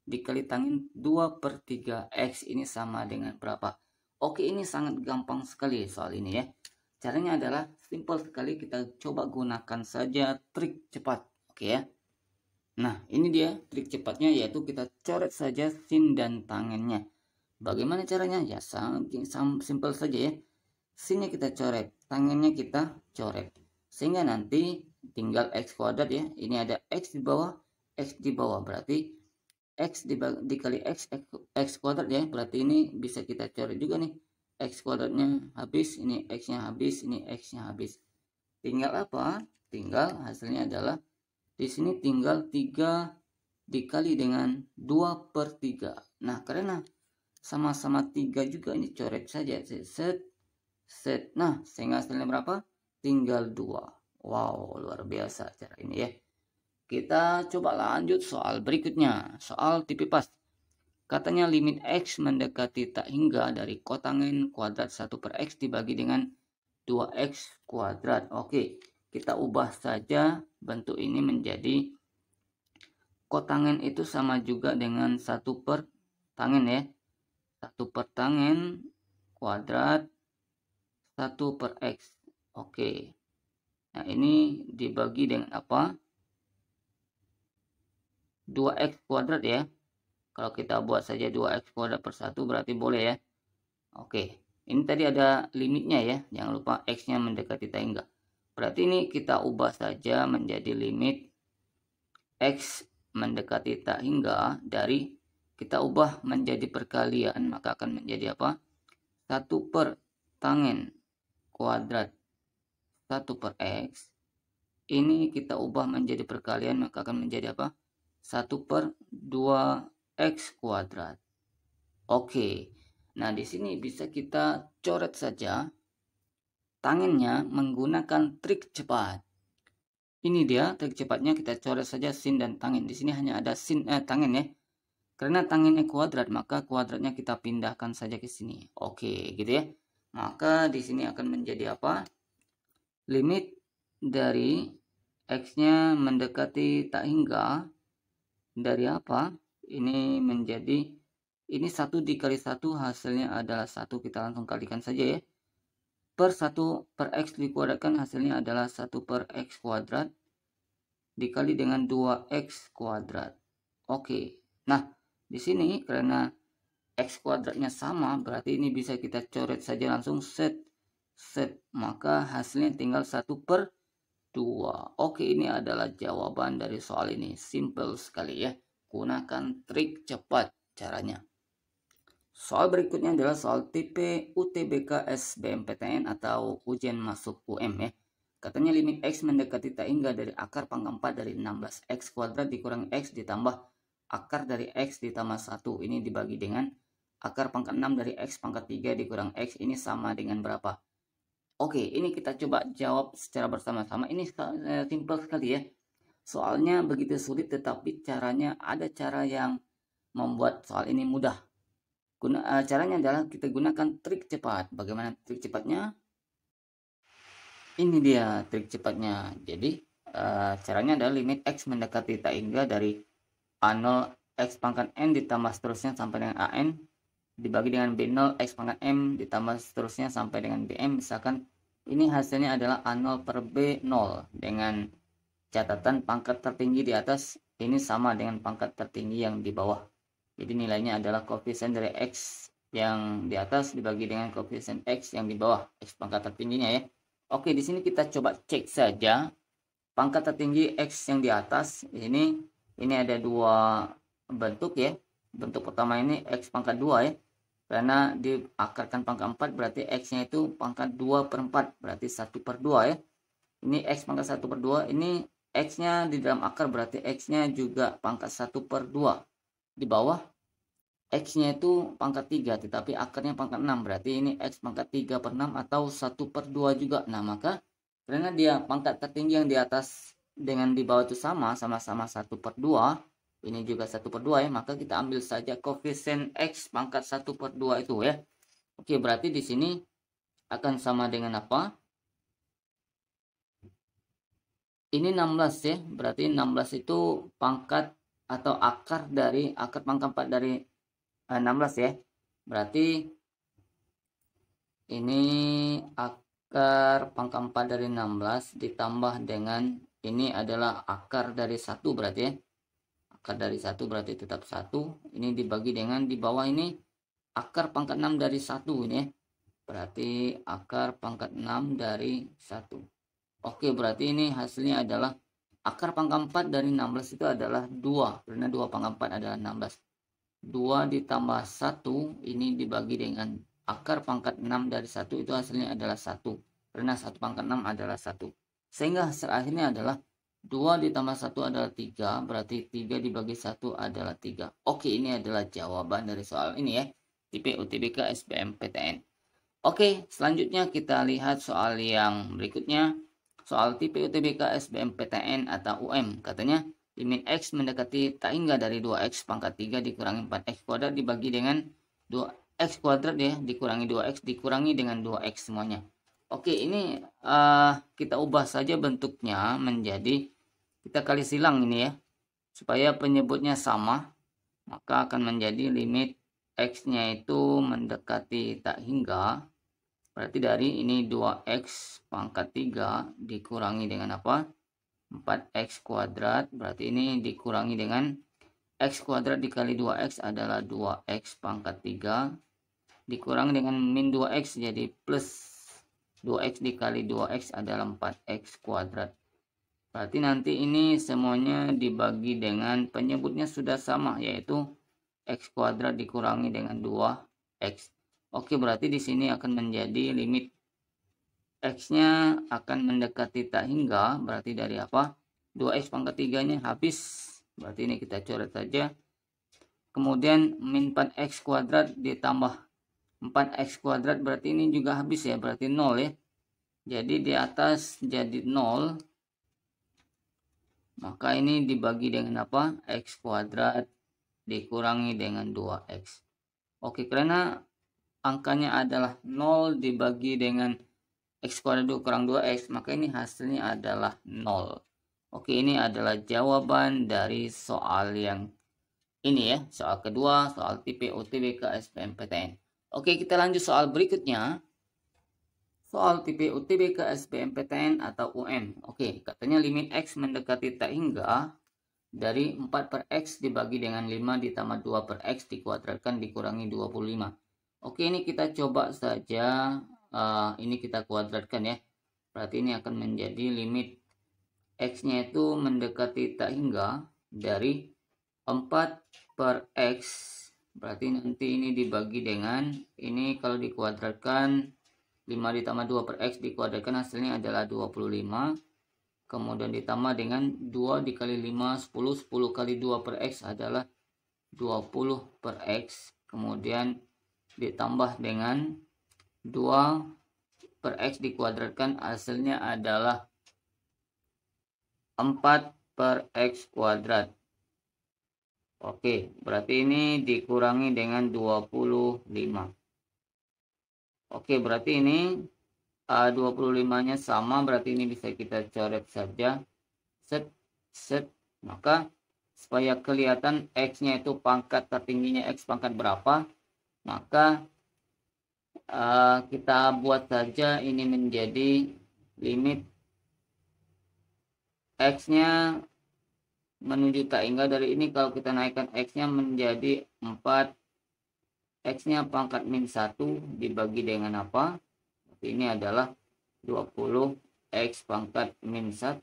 dikali tangen 2 per 3x. Ini sama dengan berapa? Oke, ini sangat gampang sekali soal ini ya. Caranya adalah simple sekali, kita coba gunakan saja trik cepat. Oke ya. Nah, ini dia trik cepatnya, yaitu kita coret saja sin dan tangennya. Bagaimana caranya? Ya, sangat simple saja ya. Sinnya kita coret, tangennya kita coret. Sehingga nanti tinggal x kuadrat ya. Ini ada x di bawah, berarti X dikali X kuadrat ya. Berarti ini bisa kita coret juga nih. X kuadratnya habis, ini X-nya habis, ini X-nya habis. Tinggal apa? Tinggal hasilnya adalah di sini tinggal 3 dikali dengan 2/3. Nah, karena sama-sama 3 juga, ini coret saja. Set. Nah, sehingga hasilnya berapa? Tinggal 2. Wow, luar biasa cara ini ya. Kita coba lanjut soal berikutnya. Soal tipe pas. Katanya limit X mendekati tak hingga dari kotangen kuadrat 1/X dibagi dengan 2X kuadrat. Oke, kita ubah saja bentuk ini menjadi kotangen itu sama juga dengan 1/tangen ya. 1/tangen kuadrat 1/X. Oke. Nah, ini dibagi dengan apa? 2X kuadrat ya. Kalau kita buat saja 2X kuadrat per 1 berarti boleh ya. Oke, ini tadi ada limitnya ya. Jangan lupa X-nya mendekati tak hingga. Berarti ini kita ubah saja menjadi limit X mendekati tak hingga dari kita ubah menjadi perkalian, maka akan menjadi apa? 1/tangen kuadrat 1/X. Ini kita ubah menjadi perkalian, maka akan menjadi apa? 1/2X kuadrat. Oke. Nah, di sini bisa kita coret saja tangennya menggunakan trik cepat. Ini dia trik cepatnya, kita coret saja sin dan tangen. Di sini hanya ada tangen ya. Karena tangennya kuadrat, maka kuadratnya kita pindahkan saja ke sini. Oke, gitu ya. Maka di sini akan menjadi apa? Limit dari X-nya mendekati tak hingga dari apa? Ini menjadi, ini 1 dikali 1 hasilnya adalah 1. Kita langsung kalikan saja ya. Per 1/X dikuadratkan hasilnya adalah 1/X kuadrat dikali dengan 2X kuadrat. Oke. Nah, di sini karena X kuadratnya sama, berarti ini bisa kita coret saja langsung set. Maka hasilnya tinggal 1/2. Oke, ini adalah jawaban dari soal ini. Simple sekali ya. Gunakan trik cepat caranya. Soal berikutnya adalah soal tipe UTBK SBMPTN atau ujian masuk UM ya. Katanya limit X mendekati tak hingga dari akar pangkat 4 dari 16X kuadrat dikurangi X ditambah akar dari X ditambah 1. Ini dibagi dengan akar pangkat 6 dari X pangkat 3 dikurang X. Ini sama dengan berapa? Oke, ini kita coba jawab secara bersama-sama. Ini simple sekali ya. Soalnya begitu sulit, tetapi caranya ada cara yang membuat soal ini mudah. Caranya adalah kita gunakan trik cepat. Bagaimana trik cepatnya? Ini dia trik cepatnya. Jadi caranya adalah limit X mendekati tak hingga dari A0 X pangkat N ditambah seterusnya sampai dengan AN dibagi dengan B0 X pangkat M ditambah seterusnya sampai dengan BM. Misalkan ini hasilnya adalah A0 per B0 dengan catatan pangkat tertinggi di atas ini sama dengan pangkat tertinggi yang di bawah. Jadi nilainya adalah koefisien dari X yang di atas dibagi dengan koefisien X yang di bawah, X pangkat tertingginya ya. Oke, di sini kita coba cek saja pangkat tertinggi X yang di atas. Ini ada dua bentuk ya. Bentuk pertama ini X pangkat 2 ya. Karena diakarkan pangkat 4 berarti X-nya itu pangkat 2/4, berarti 1/2 ya. Ini X pangkat 1/2, ini X-nya di dalam akar berarti X-nya juga pangkat 1/2. Di bawah X-nya itu pangkat 3 tetapi akarnya pangkat 6, berarti ini X pangkat 3/6 atau 1/2 juga. Nah, maka karena dia pangkat tertinggi yang di atas dengan di bawah itu sama-sama 1/2, ini juga 1/2 ya, maka kita ambil saja koefisien X pangkat 1/2 itu ya. Oke, berarti di sini akan sama dengan apa? Ini 16 ya, berarti 16 itu pangkat atau akar pangkat 4 dari 16 ya. Berarti ini akar pangkat 4 dari 16 ditambah dengan ini adalah akar dari 1 berarti ya. Akar dari 1 berarti tetap 1. Ini dibagi dengan di bawah ini akar pangkat 6 dari 1 ini ya. Berarti akar pangkat 6 dari 1. Oke, berarti ini hasilnya adalah akar pangkat 4 dari 16 itu adalah 2, karena 2 pangkat 4 adalah 16. 2 ditambah 1 ini dibagi dengan akar pangkat 6 dari 1 itu hasilnya adalah 1, karena 1 pangkat 6 adalah 1. Sehingga hasil akhirnya adalah 2 ditambah 1 adalah 3, berarti 3 dibagi 1 adalah 3. Oke, ini adalah jawaban dari soal ini ya, tipe UTBK SBMPTN. Oke, selanjutnya kita lihat soal yang berikutnya. Soal tipe UTBK SBMPTN atau UM. Katanya, limit X mendekati tak hingga dari 2X pangkat 3 dikurangi 4X kuadrat dibagi dengan 2X kuadrat ya, dikurangi 2X dikurangi dengan 2X semuanya. Oke, ini kita ubah saja bentuknya menjadi, kita kali silang ini ya, supaya penyebutnya sama, maka akan menjadi limit X-nya itu mendekati tak hingga. Berarti dari ini 2X pangkat 3 dikurangi dengan apa? 4X kuadrat. Berarti ini dikurangi dengan X kuadrat dikali 2X adalah 2X pangkat 3. Dikurangi dengan min 2X jadi plus 2X dikali 2X adalah 4X kuadrat. Berarti nanti ini semuanya dibagi dengan penyebutnya sudah sama, yaitu X kuadrat dikurangi dengan 2X. Oke, berarti di sini akan menjadi limit X-nya akan mendekati tak hingga, berarti dari apa? 2X pangkat 3-nya habis. Berarti ini kita coret saja. Kemudian min 4X kuadrat ditambah 4X kuadrat, berarti ini juga habis ya, berarti 0 ya. Jadi di atas jadi 0. Maka ini dibagi dengan apa? X kuadrat dikurangi dengan 2X. Oke, karena angkanya adalah 0 dibagi dengan X kuadrat kurang 2X, maka ini hasilnya adalah 0. Oke, ini adalah jawaban dari soal yang ini ya, soal kedua, soal tipe UTBK SBMPTN. Oke, kita lanjut soal berikutnya. Soal tipe UTBK SBMPTN atau UM. Oke, katanya limit X mendekati tak hingga dari 4 per X dibagi dengan 5 ditambah 2 per X dikuadratkan dikurangi 25. Oke, ini kita coba saja, ini kita kuadratkan ya. Berarti ini akan menjadi limit X-nya itu mendekati tak hingga dari 4 per X. Berarti nanti ini dibagi dengan, ini kalau dikuadratkan 5 ditambah 2 per X dikuadratkan hasilnya adalah 25. Kemudian ditambah dengan 2 dikali 5, 10. 10 kali 2 per X adalah 20 per X. Kemudian ditambah dengan 2 per X dikuadratkan hasilnya adalah 4 per X kuadrat. Oke, berarti ini dikurangi dengan 25. Oke, berarti ini 25-nya sama, berarti ini bisa kita coret saja. Set. Maka supaya kelihatan X-nya itu pangkat tertingginya X pangkat berapa, maka kita buat saja ini menjadi limit X-nya menuju tak hingga. Dari ini kalau kita naikkan X-nya menjadi 4, X-nya pangkat min 1 dibagi dengan apa? Ini adalah 20 X pangkat min 1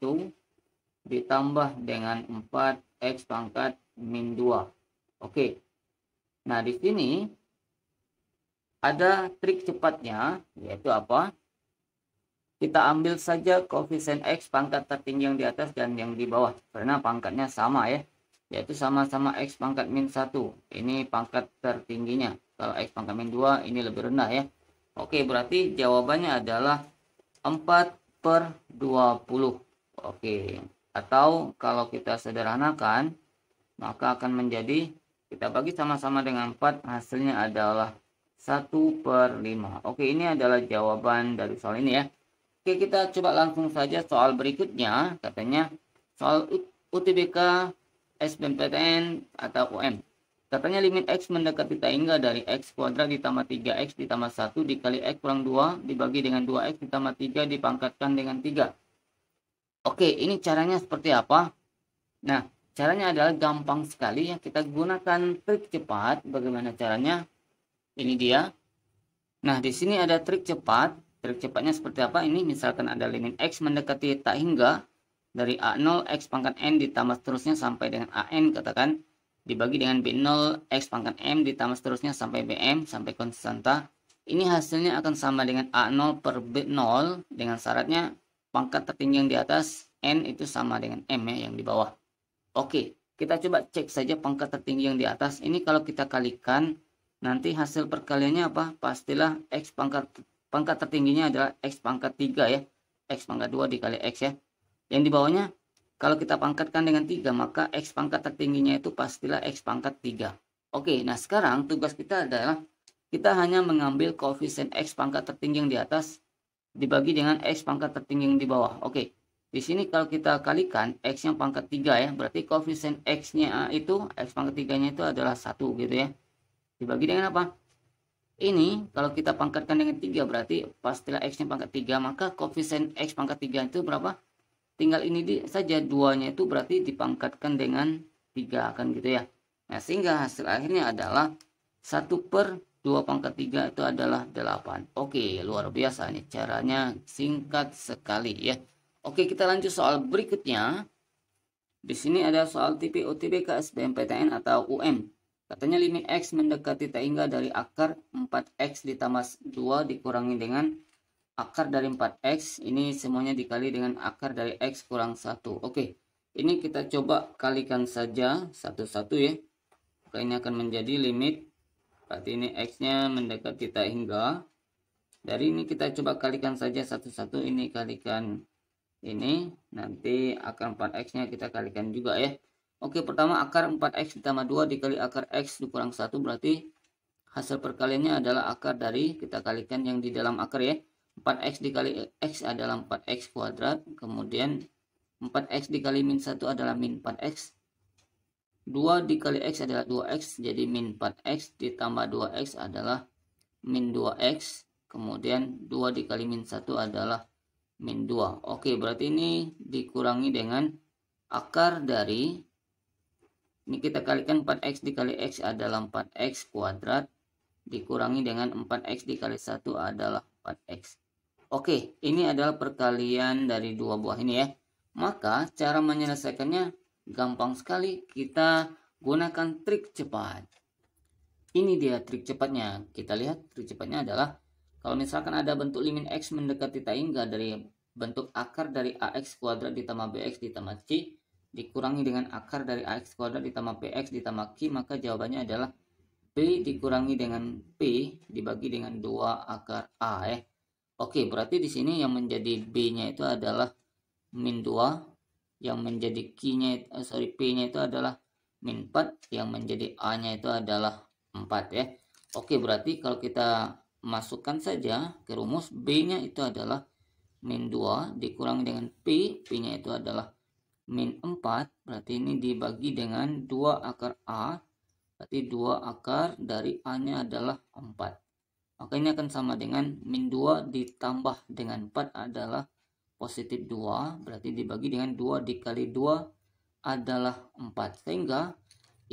ditambah dengan 4 X pangkat min 2. Oke. Nah, di sini ada trik cepatnya, yaitu apa? Kita ambil saja koefisien X pangkat tertinggi yang di atas dan yang di bawah, karena pangkatnya sama ya, yaitu sama-sama X pangkat min 1. Ini pangkat tertingginya. Kalau X pangkat min 2 ini lebih rendah ya. Oke, berarti jawabannya adalah 4 per 20. Oke, atau kalau kita sederhanakan, maka akan menjadi, kita bagi sama-sama dengan 4, hasilnya adalah 1 per 5. Oke, ini adalah jawaban dari soal ini ya. Oke, kita coba langsung saja soal berikutnya. Katanya soal UTBK SBMPTN atau UM. Katanya limit X mendekati tak hingga dari X kuadrat ditambah 3X ditambah 1 dikali X kurang 2 dibagi dengan 2X ditambah 3 dipangkatkan dengan 3. Oke, ini caranya seperti apa? Nah, caranya adalah gampang sekali ya. Kita gunakan trik cepat. Bagaimana caranya? Ini dia. Nah, di sini ada trik cepat. Trik cepatnya seperti apa? Ini misalkan ada limit X mendekati tak hingga dari A0 X pangkat N ditambah seterusnya sampai dengan AN, katakan, dibagi dengan B0 X pangkat M ditambah seterusnya sampai BM sampai konstanta. Ini hasilnya akan sama dengan A0 per B0 dengan syaratnya pangkat tertinggi yang di atas N itu sama dengan M ya, yang di bawah. Oke, kita coba cek saja pangkat tertinggi yang di atas. Ini kalau kita kalikan, nanti hasil perkaliannya apa? Pastilah X pangkat tertingginya adalah X pangkat 3 ya. X pangkat 2 dikali X ya. Yang di bawahnya, kalau kita pangkatkan dengan 3, maka X pangkat tertingginya itu pastilah X pangkat 3. Oke, nah sekarang tugas kita adalah kita hanya mengambil koefisien X pangkat tertinggi yang di atas dibagi dengan X pangkat tertinggi yang di bawah. Oke, di sini kalau kita kalikan X yang pangkat 3 ya, berarti koefisien X-nya itu, X pangkat 3-nya itu adalah 1 gitu ya. Dibagi dengan apa? Ini kalau kita pangkatkan dengan 3 berarti pastilah X-nya pangkat 3, maka koefisien X pangkat 3 itu berapa? Tinggal ini saja, 2-nya itu berarti dipangkatkan dengan 3 kan gitu ya. Nah, sehingga hasil akhirnya adalah 1 per 2 pangkat 3 itu adalah 8. Oke, luar biasa nih caranya, singkat sekali ya. Oke, kita lanjut soal berikutnya. Di sini ada soal tipe UTBK SBMPTN atau UM. Katanya limit X mendekati tak hingga dari akar 4X ditambah 2 dikurangi dengan akar dari 4X. Ini semuanya dikali dengan akar dari X kurang 1. Oke, ini kita coba kalikan saja satu-satu ya. Maka ini akan menjadi limit. Berarti ini X-nya mendekati tak hingga. Dari ini kita coba kalikan saja satu-satu. Ini kalikan ini. Nanti akar 4X-nya kita kalikan juga ya. Oke, pertama akar 4X ditambah 2 dikali akar X dikurang 1. Berarti hasil perkaliannya adalah akar dari, kita kalikan yang di dalam akar ya. 4X dikali X adalah 4X kuadrat. Kemudian 4X dikali min 1 adalah min 4X. 2 dikali X adalah 2X. Jadi min 4X ditambah 2X adalah min 2X. Kemudian 2 dikali min 1 adalah min 2. Oke, berarti ini dikurangi dengan akar dari, ini kita kalikan 4X dikali X adalah 4X kuadrat. Dikurangi dengan 4X dikali 1 adalah 4X. Oke, ini adalah perkalian dari dua buah ini ya. Maka cara menyelesaikannya gampang sekali. Kita gunakan trik cepat. Ini dia trik cepatnya. Kita lihat trik cepatnya adalah kalau misalkan ada bentuk limit X mendekati tak hingga dari bentuk akar dari AX kuadrat ditambah BX ditambah C dikurangi dengan akar dari AX kuadrat ditambah PX ditambah Q, maka jawabannya adalah B dikurangi dengan P dibagi dengan 2 akar A ya. Oke, berarti di sini yang menjadi B-nya itu adalah min 2, yang menjadi P-nya itu adalah min 4, yang menjadi A-nya itu adalah 4 ya. Oke, berarti kalau kita masukkan saja ke rumus, B-nya itu adalah min 2 dikurangi dengan P, P-nya itu adalah min 4, berarti ini dibagi dengan 2 akar A, berarti 2 akar dari A-nya adalah 4. Maka ini akan sama dengan min 2 ditambah dengan 4 adalah positif 2. Berarti dibagi dengan 2 dikali 2 adalah 4. Sehingga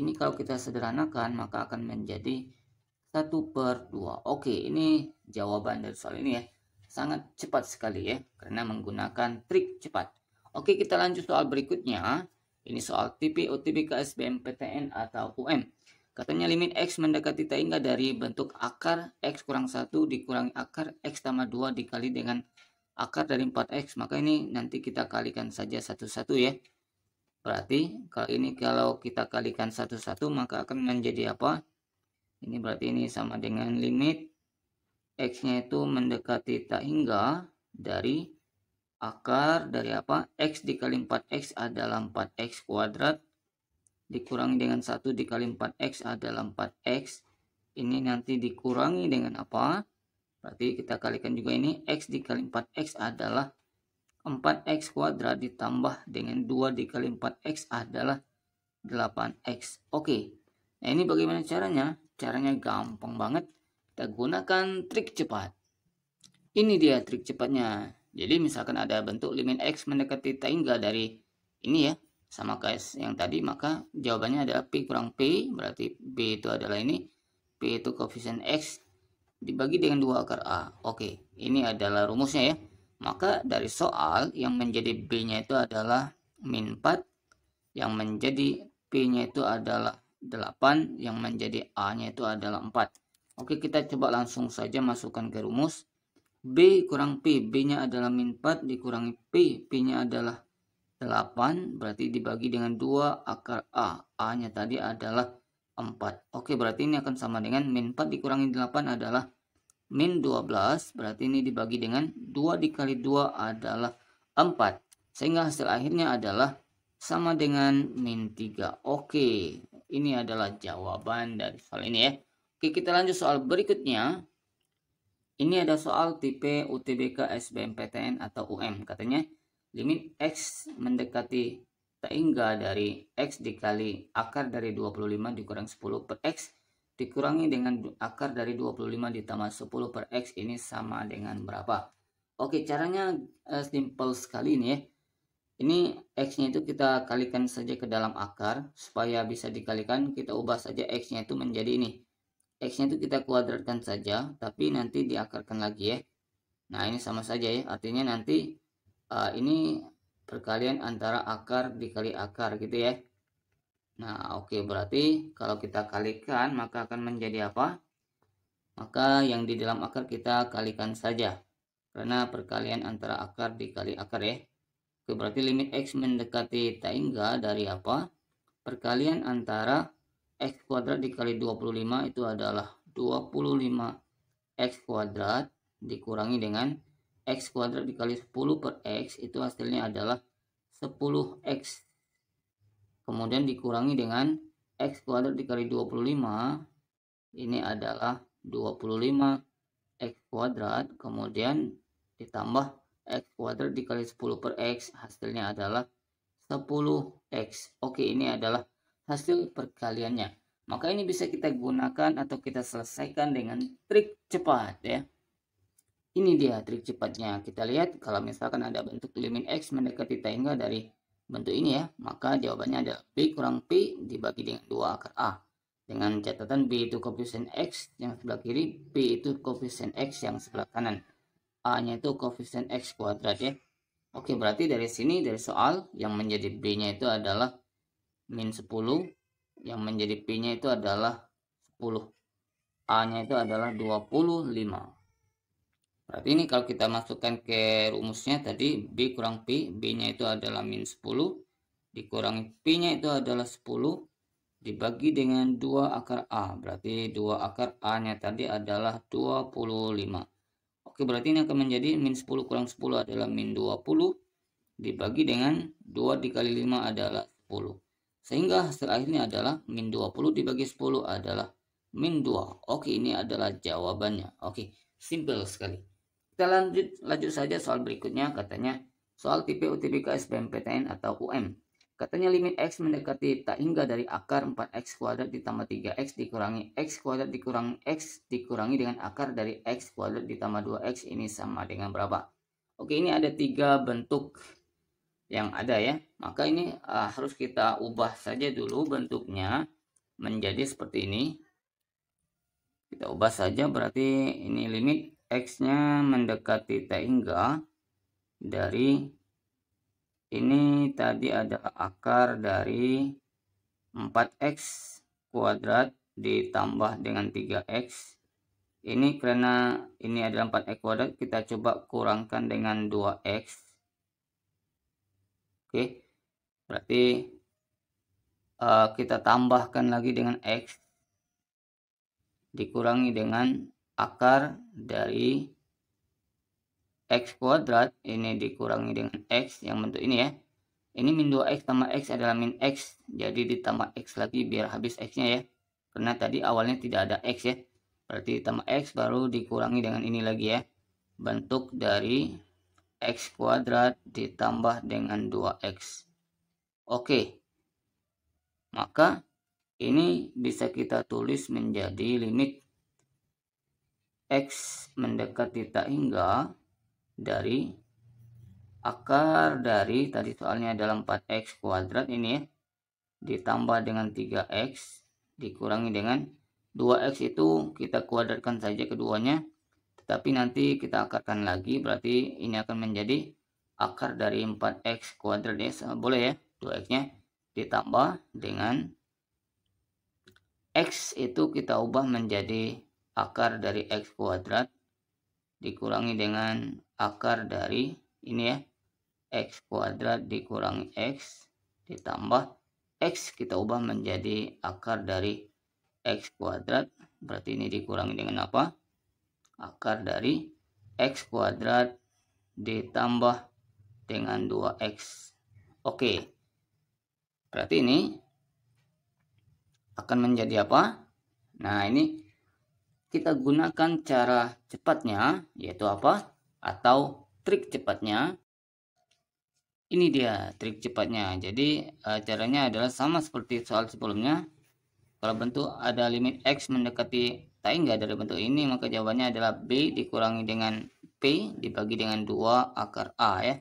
ini kalau kita sederhanakan maka akan menjadi 1 per 2. Oke, ini jawaban dari soal ini ya. Sangat cepat sekali ya, karena menggunakan trik cepat. Oke, kita lanjut soal berikutnya. Ini soal tipe UTBK SBMPTN atau UM. Katanya limit X mendekati tak hingga dari bentuk akar X kurang 1 dikurangi akar X tambah 2 dikali dengan akar dari 4X. Maka ini nanti kita kalikan saja satu-satu ya. Berarti kalau kita kalikan satu-satu maka akan menjadi apa? Ini berarti ini sama dengan limit X-nya itu mendekati tak hingga dari akar dari apa? X dikali 4X adalah 4X kuadrat dikurangi dengan 1 dikali 4X adalah 4X. Ini nanti dikurangi dengan apa? Berarti kita kalikan juga ini. X dikali 4X adalah 4X kuadrat ditambah dengan 2 dikali 4X adalah 8X. Oke. Nah, ini bagaimana caranya? Caranya gampang banget. Kita gunakan trik cepat. Ini dia trik cepatnya. Jadi misalkan ada bentuk limit X mendekati tak hingga dari ini ya, sama kayak yang tadi, maka jawabannya adalah P kurang P, berarti B itu adalah ini, P itu koefisien X dibagi dengan 2 akar A. Oke, ini adalah rumusnya ya. Maka dari soal yang menjadi B-nya itu adalah min 4, yang menjadi P-nya itu adalah 8, yang menjadi A-nya itu adalah 4. Oke, kita coba langsung saja masukkan ke rumus. B kurang P, B-nya adalah min 4 dikurangi P, P-nya adalah 8, berarti dibagi dengan 2 akar A, A-nya tadi adalah 4. Oke, berarti ini akan sama dengan min 4 dikurangi 8 adalah min 12, berarti ini dibagi dengan 2 dikali 2 adalah 4. Sehingga hasil akhirnya adalah sama dengan min 3. Oke, ini adalah jawaban dari soal ini ya. Oke, kita lanjut soal berikutnya. Ini ada soal tipe UTBK SBMPTN atau UM. Katanya limit X mendekati tak hingga dari X dikali akar dari 25 dikurang 10 per X dikurangi dengan akar dari 25 ditambah 10 per X ini sama dengan berapa? Oke, caranya simple sekali ini ya. Ini X-nya itu kita kalikan saja ke dalam akar. Supaya bisa dikalikan, kita ubah saja X-nya itu menjadi ini. X-nya itu kita kuadratkan saja, tapi nanti diakarkan lagi ya. Nah, ini sama saja ya. Artinya nanti ini perkalian antara akar dikali akar gitu ya. Nah, oke, berarti kalau kita kalikan maka akan menjadi apa? Maka yang di dalam akar kita kalikan saja. Karena perkalian antara akar dikali akar ya. Oke, berarti limit X mendekati tak hingga dari apa? Perkalian antara X kuadrat dikali 25 itu adalah 25 X kuadrat dikurangi dengan X kuadrat dikali 10 per X itu hasilnya adalah 10X. Kemudian dikurangi dengan X kuadrat dikali 25, ini adalah 25 X kuadrat, kemudian ditambah X kuadrat dikali 10 per X, hasilnya adalah 10X. Oke, ini adalah hasil perkaliannya. Maka ini bisa kita gunakan atau kita selesaikan dengan trik cepat ya. Ini dia trik cepatnya. Kita lihat kalau misalkan ada bentuk limit X mendekati tak hingga dari bentuk ini ya, maka jawabannya adalah B kurang P dibagi dengan 2 akar A. Dengan catatan B itu koefisien X yang sebelah kiri, P itu koefisien X yang sebelah kanan. A-nya itu koefisien X kuadrat ya. Oke, berarti dari sini dari soal yang menjadi B-nya itu adalah min 10, yang menjadi P-nya itu adalah 10. A-nya itu adalah 25. Berarti ini kalau kita masukkan ke rumusnya tadi B kurang P, B-nya itu adalah min 10, dikurangi P-nya itu adalah 10, dibagi dengan 2 akar A. Berarti 2 akar A-nya tadi adalah 25. Oke, berarti ini akan menjadi min 10 kurang 10 adalah min 20, dibagi dengan 2 dikali 5 adalah 10. Sehingga hasil akhirnya adalah min 20 dibagi 10 adalah min 2. Oke, ini adalah jawabannya. Oke, simple sekali. Kita lanjut saja soal berikutnya. Katanya soal tipe UTBK SBMPTN atau UM. Katanya limit X mendekati tak hingga dari akar 4X kuadrat ditambah 3X dikurangi X kuadrat dikurangi X dikurangi dengan akar dari X kuadrat ditambah 2X ini sama dengan berapa? Oke, ini ada 3 bentuk yang ada ya. Maka ini harus kita ubah saja dulu bentuknya menjadi seperti ini. Kita ubah saja, berarti ini limit X-nya mendekati tak hingga dari ini tadi adalah akar dari 4X kuadrat ditambah dengan 3X. Ini karena ini adalah 4X kuadrat, kita coba kurangkan dengan 2X. Oke, berarti kita tambahkan lagi dengan X dikurangi dengan akar dari X kuadrat, ini dikurangi dengan X yang bentuk ini ya. Ini min 2X tambah X adalah min X, jadi ditambah X lagi biar habis X-nya ya. Karena tadi awalnya tidak ada X ya. Berarti ditambah X baru dikurangi dengan ini lagi ya. Bentuk dari X kuadrat ditambah dengan 2X. Oke. Maka ini bisa kita tulis menjadi limit X mendekati tak hingga dari akar dari tadi soalnya adalah 4X kuadrat ini ya, ditambah dengan 3X dikurangi dengan 2X itu kita kuadratkan saja keduanya, Tapi nanti kita akarkan lagi, berarti ini akan menjadi akar dari 4x kuadrat ya. Boleh ya, 2x-nya ditambah dengan x itu kita ubah menjadi akar dari x kuadrat dikurangi dengan akar dari ini ya, x kuadrat dikurangi x ditambah x kita ubah menjadi akar dari x kuadrat, berarti ini dikurangi dengan apa? Akar dari x kuadrat ditambah dengan 2x. Oke, berarti ini akan menjadi apa? Nah, ini kita gunakan cara cepatnya, yaitu apa? Atau trik cepatnya. Ini dia trik cepatnya. Jadi caranya adalah sama seperti soal sebelumnya. Kalau bentuk ada limit x mendekati tangga dari bentuk ini, maka jawabannya adalah B dikurangi dengan P dibagi dengan 2 akar A ya.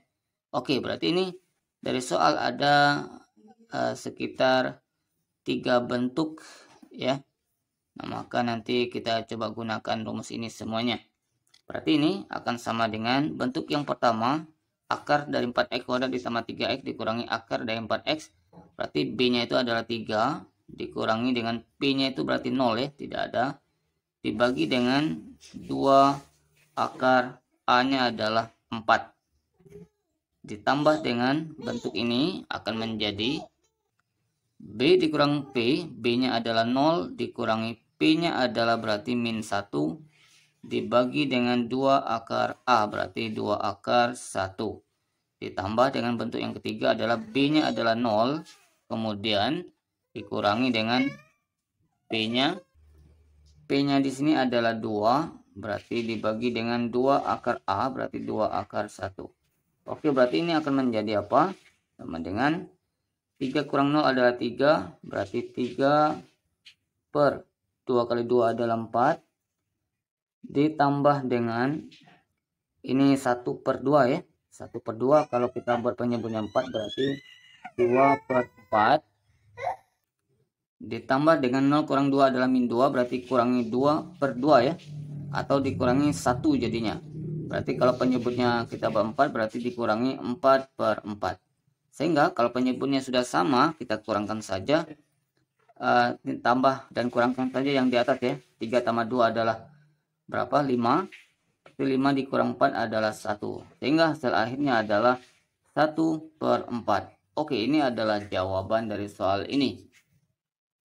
Oke, berarti ini dari soal ada sekitar 3 bentuk ya. Nah, maka nanti kita coba gunakan rumus ini semuanya. Berarti ini akan sama dengan bentuk yang pertama, akar dari 4x kuadrat ditambah 3x dikurangi akar dari 4x. Berarti B-nya itu adalah 3. Dikurangi dengan P-nya itu berarti 0 ya, tidak ada. Dibagi dengan 2 akar A-nya adalah 4. Ditambah dengan bentuk ini akan menjadi B dikurangi P, B-nya adalah 0, dikurangi P-nya adalah berarti min 1, dibagi dengan 2 akar A, berarti 2 akar 1. Ditambah dengan bentuk yang ketiga adalah B-nya adalah 0, kemudian dikurangi dengan P-nya. P-nya di sini adalah 2, berarti dibagi dengan 2 akar A, berarti 2 akar 1. Oke, berarti ini akan menjadi apa? Sama dengan 3 kurang 0 adalah 3, berarti 3 per 2 kali 2 adalah 4. Ditambah dengan ini 1 per 2 ya. 1 per 2 kalau kita buat penyebutnya 4 berarti 2 per 4. Ditambah dengan 0 kurang 2 adalah min 2, berarti kurangi 2 per 2 ya. Atau dikurangi 1 jadinya. Berarti kalau penyebutnya kita buat 4 berarti dikurangi 4 per 4. Sehingga kalau penyebutnya sudah sama, kita kurangkan saja. Tambah dan kurangkan saja yang di atas ya. 3 tambah 2 adalah berapa? 5. 5 dikurang 4 adalah 1. Sehingga hasil akhirnya adalah 1 per 4. Oke, ini adalah jawaban dari soal ini.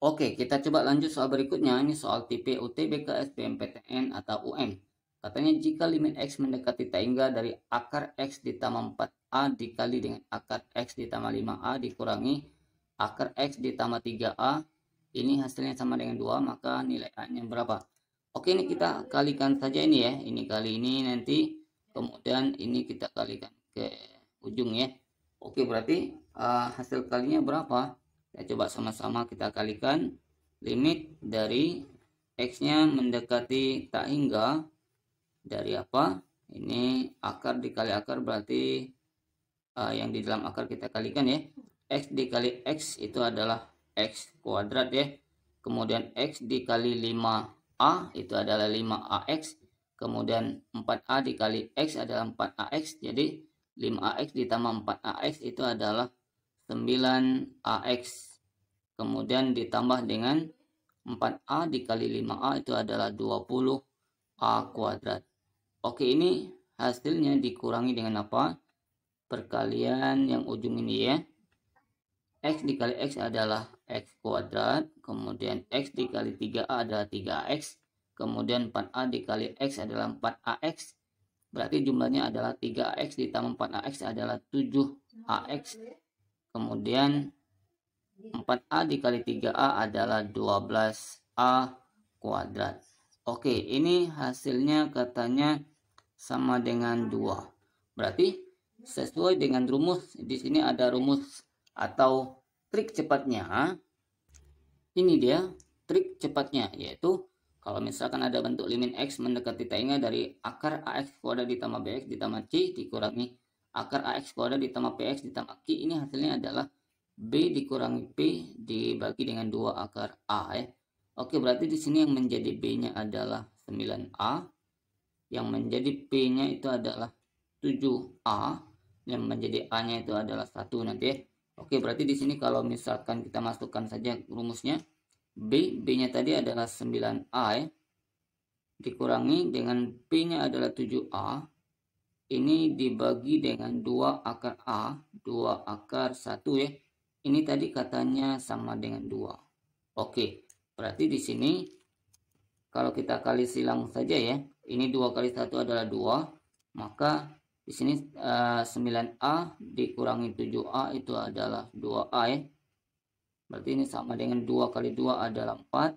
Oke, kita coba lanjut soal berikutnya. Ini soal tipe UTBK, SBMPTN atau UN. Katanya jika limit x mendekati tak hingga dari akar x ditambah 4a dikali dengan akar x ditambah 5a dikurangi akar x ditambah 3a. Ini hasilnya sama dengan 2, maka nilai a-nya berapa? Oke, ini kita kalikan saja ini ya. Ini kali ini nanti, kemudian ini kita kalikan ke ujung ya. Oke, berarti hasil kalinya berapa? Kita coba sama-sama kita kalikan. Limit dari x-nya mendekati tak hingga dari apa? Ini akar dikali akar, berarti yang di dalam akar kita kalikan ya. X dikali x itu adalah x kuadrat ya. Kemudian x dikali 5a itu adalah 5ax. Kemudian 4a dikali x adalah 4ax. Jadi 5ax ditambah 4ax itu adalah 9ax. Kemudian ditambah dengan 4a dikali 5a itu adalah 20a kuadrat. Oke, ini hasilnya dikurangi dengan apa? Perkalian yang ujung ini ya. X dikali x adalah x kuadrat. Kemudian x dikali 3a adalah 3x. Kemudian 4a dikali x adalah 4ax. Berarti jumlahnya adalah 3ax ditambah 4ax adalah 7ax. Kemudian 4a dikali 3a adalah 12a kuadrat. Oke, ini hasilnya katanya sama dengan 2. Berarti sesuai dengan rumus, di sini ada rumus atau trik cepatnya. Ini dia trik cepatnya, yaitu kalau misalkan ada bentuk limit x mendekati tangga dari akar ax kuadrat ditambah bx ditambah c dikurangi akar ax kuadrat ditambah px ditambah q, ini hasilnya adalah b dikurangi p dibagi dengan 2 akar a ya. Oke, berarti di sini yang menjadi b-nya adalah 9a. yang menjadi P-nya itu adalah 7A, yang menjadi A-nya itu adalah 1 nanti ya. Oke, berarti di sini kalau misalkan kita masukkan saja rumusnya, B-nya tadi adalah 9A ya, dikurangi dengan P-nya adalah 7A, ini dibagi dengan 2 akar A, 2 akar 1 ya. Ini tadi katanya sama dengan 2. Oke, berarti di sini kalau kita kali silang saja ya, ini 2 kali 1 adalah 2, maka di sini 9A dikurangi 7A itu adalah 2A ya. Berarti ini sama dengan 2 kali 2 adalah 4,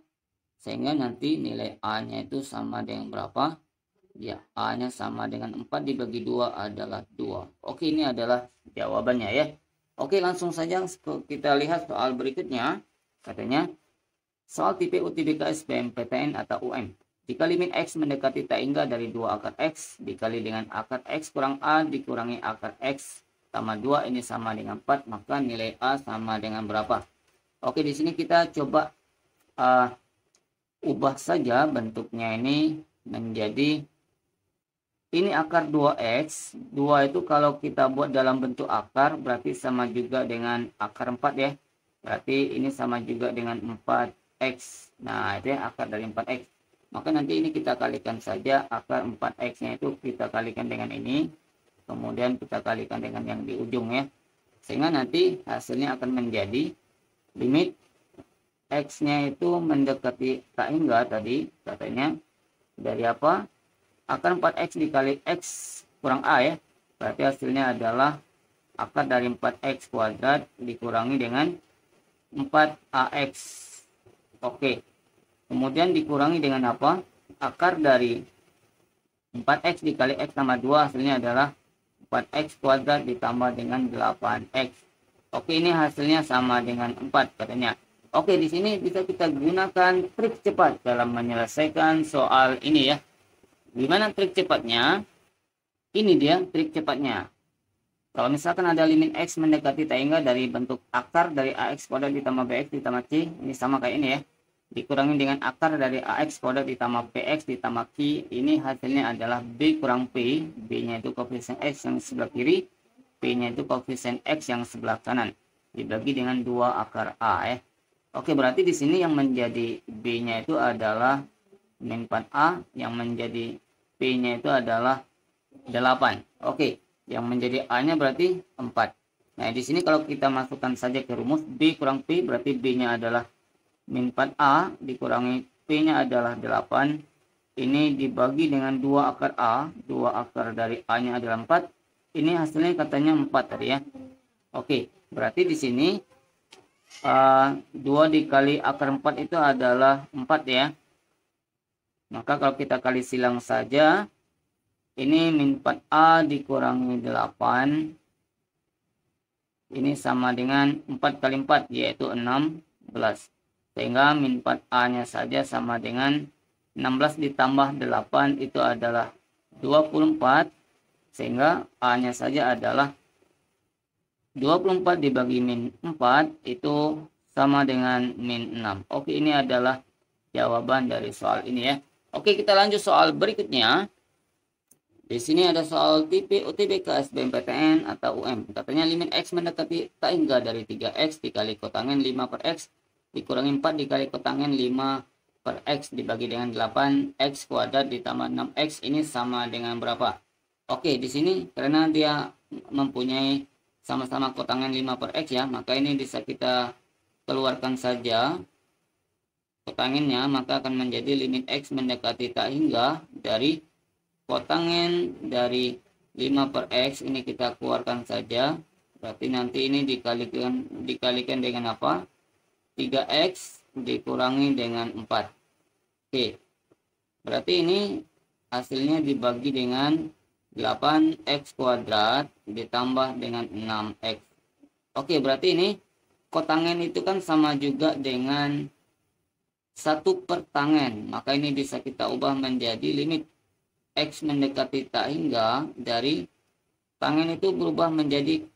sehingga nanti nilai A-nya itu sama dengan berapa? Ya, A-nya sama dengan 4 dibagi 2 adalah 2. Oke, ini adalah jawabannya ya. Oke, langsung saja kita lihat soal berikutnya. Katanya, soal tipe UTBK SBMPTN atau UM. Jika limit X mendekati tak hingga dari 2 akar X dikali dengan akar X kurang A dikurangi akar X tambah 2 ini sama dengan 4, maka nilai A sama dengan berapa? Oke, di sini kita coba ubah saja bentuknya ini menjadi ini akar 2X. 2 itu kalau kita buat dalam bentuk akar berarti sama juga dengan akar 4 ya. Berarti ini sama juga dengan 4X. Nah, itu ya akar dari 4X. Maka nanti ini kita kalikan saja, akar 4X-nya itu kita kalikan dengan ini. Kemudian kita kalikan dengan yang di ujung ya. Sehingga nanti hasilnya akan menjadi limit X-nya itu mendekati tak hingga tadi katanya dari apa? Akar 4X dikali X kurang A ya. Berarti hasilnya adalah akar dari 4X kuadrat dikurangi dengan 4AX. Oke. Kemudian dikurangi dengan apa? Akar dari 4X dikali X tambah 2 hasilnya adalah 4X kuadrat ditambah dengan 8X. Oke, ini hasilnya sama dengan 4 katanya. Oke, di sini bisa kita gunakan trik cepat dalam menyelesaikan soal ini ya. Gimana trik cepatnya? Ini dia trik cepatnya. Kalau misalkan ada limit X mendekati tak hingga dari bentuk akar dari AX kuadrat ditambah BX ditambah C, ini sama kayak ini ya. Dikurangi dengan akar dari AX kuadrat ditambah PX ditambah Q, ini hasilnya adalah B kurang P. B-nya itu koefisien X yang sebelah kiri, P-nya itu koefisien X yang sebelah kanan, dibagi dengan 2 akar A ya. Oke, berarti di sini yang menjadi B-nya itu adalah min 4A, yang menjadi P-nya itu adalah 8. Oke, yang menjadi A-nya berarti 4. Nah, di sini kalau kita masukkan saja ke rumus B kurang P, berarti B-nya adalah min 4A dikurangi P-nya adalah 8. Ini dibagi dengan 2 akar A. 2 akar dari A-nya adalah 4. Ini hasilnya katanya 4 tadi ya. Oke, berarti di sini 2 dikali akar 4 itu adalah 4 ya. Maka kalau kita kali silang saja, ini min 4A dikurangi 8. Ini sama dengan 4 kali 4 yaitu 16. Sehingga min 4A-nya saja sama dengan 16 ditambah 8 itu adalah 24. Sehingga A-nya saja adalah 24 dibagi min 4 itu sama dengan min 6. Oke, ini adalah jawaban dari soal ini ya. Oke, kita lanjut soal berikutnya. Di sini ada soal tipe UTBK SBMPTN atau UM. Katanya limit X mendekati tak hingga dari 3X dikali kotangen 5 per X dikurangi 4 dikali kotangen 5 per X dibagi dengan 8X kuadrat ditambah 6X ini sama dengan berapa? Oke, di sini karena dia mempunyai sama-sama kotangen 5 per X ya, maka ini bisa kita keluarkan saja kotangennya, maka akan menjadi limit X mendekati tak hingga dari kotangen dari 5 per X ini kita keluarkan saja. Berarti nanti ini dikalikan dengan apa? 3X dikurangi dengan 4. Oke. Berarti ini hasilnya dibagi dengan 8X kuadrat ditambah dengan 6X. Oke, berarti ini kotangen itu kan sama juga dengan 1 per tangen. Maka ini bisa kita ubah menjadi limit X mendekati tak hingga dari tangen itu berubah menjadi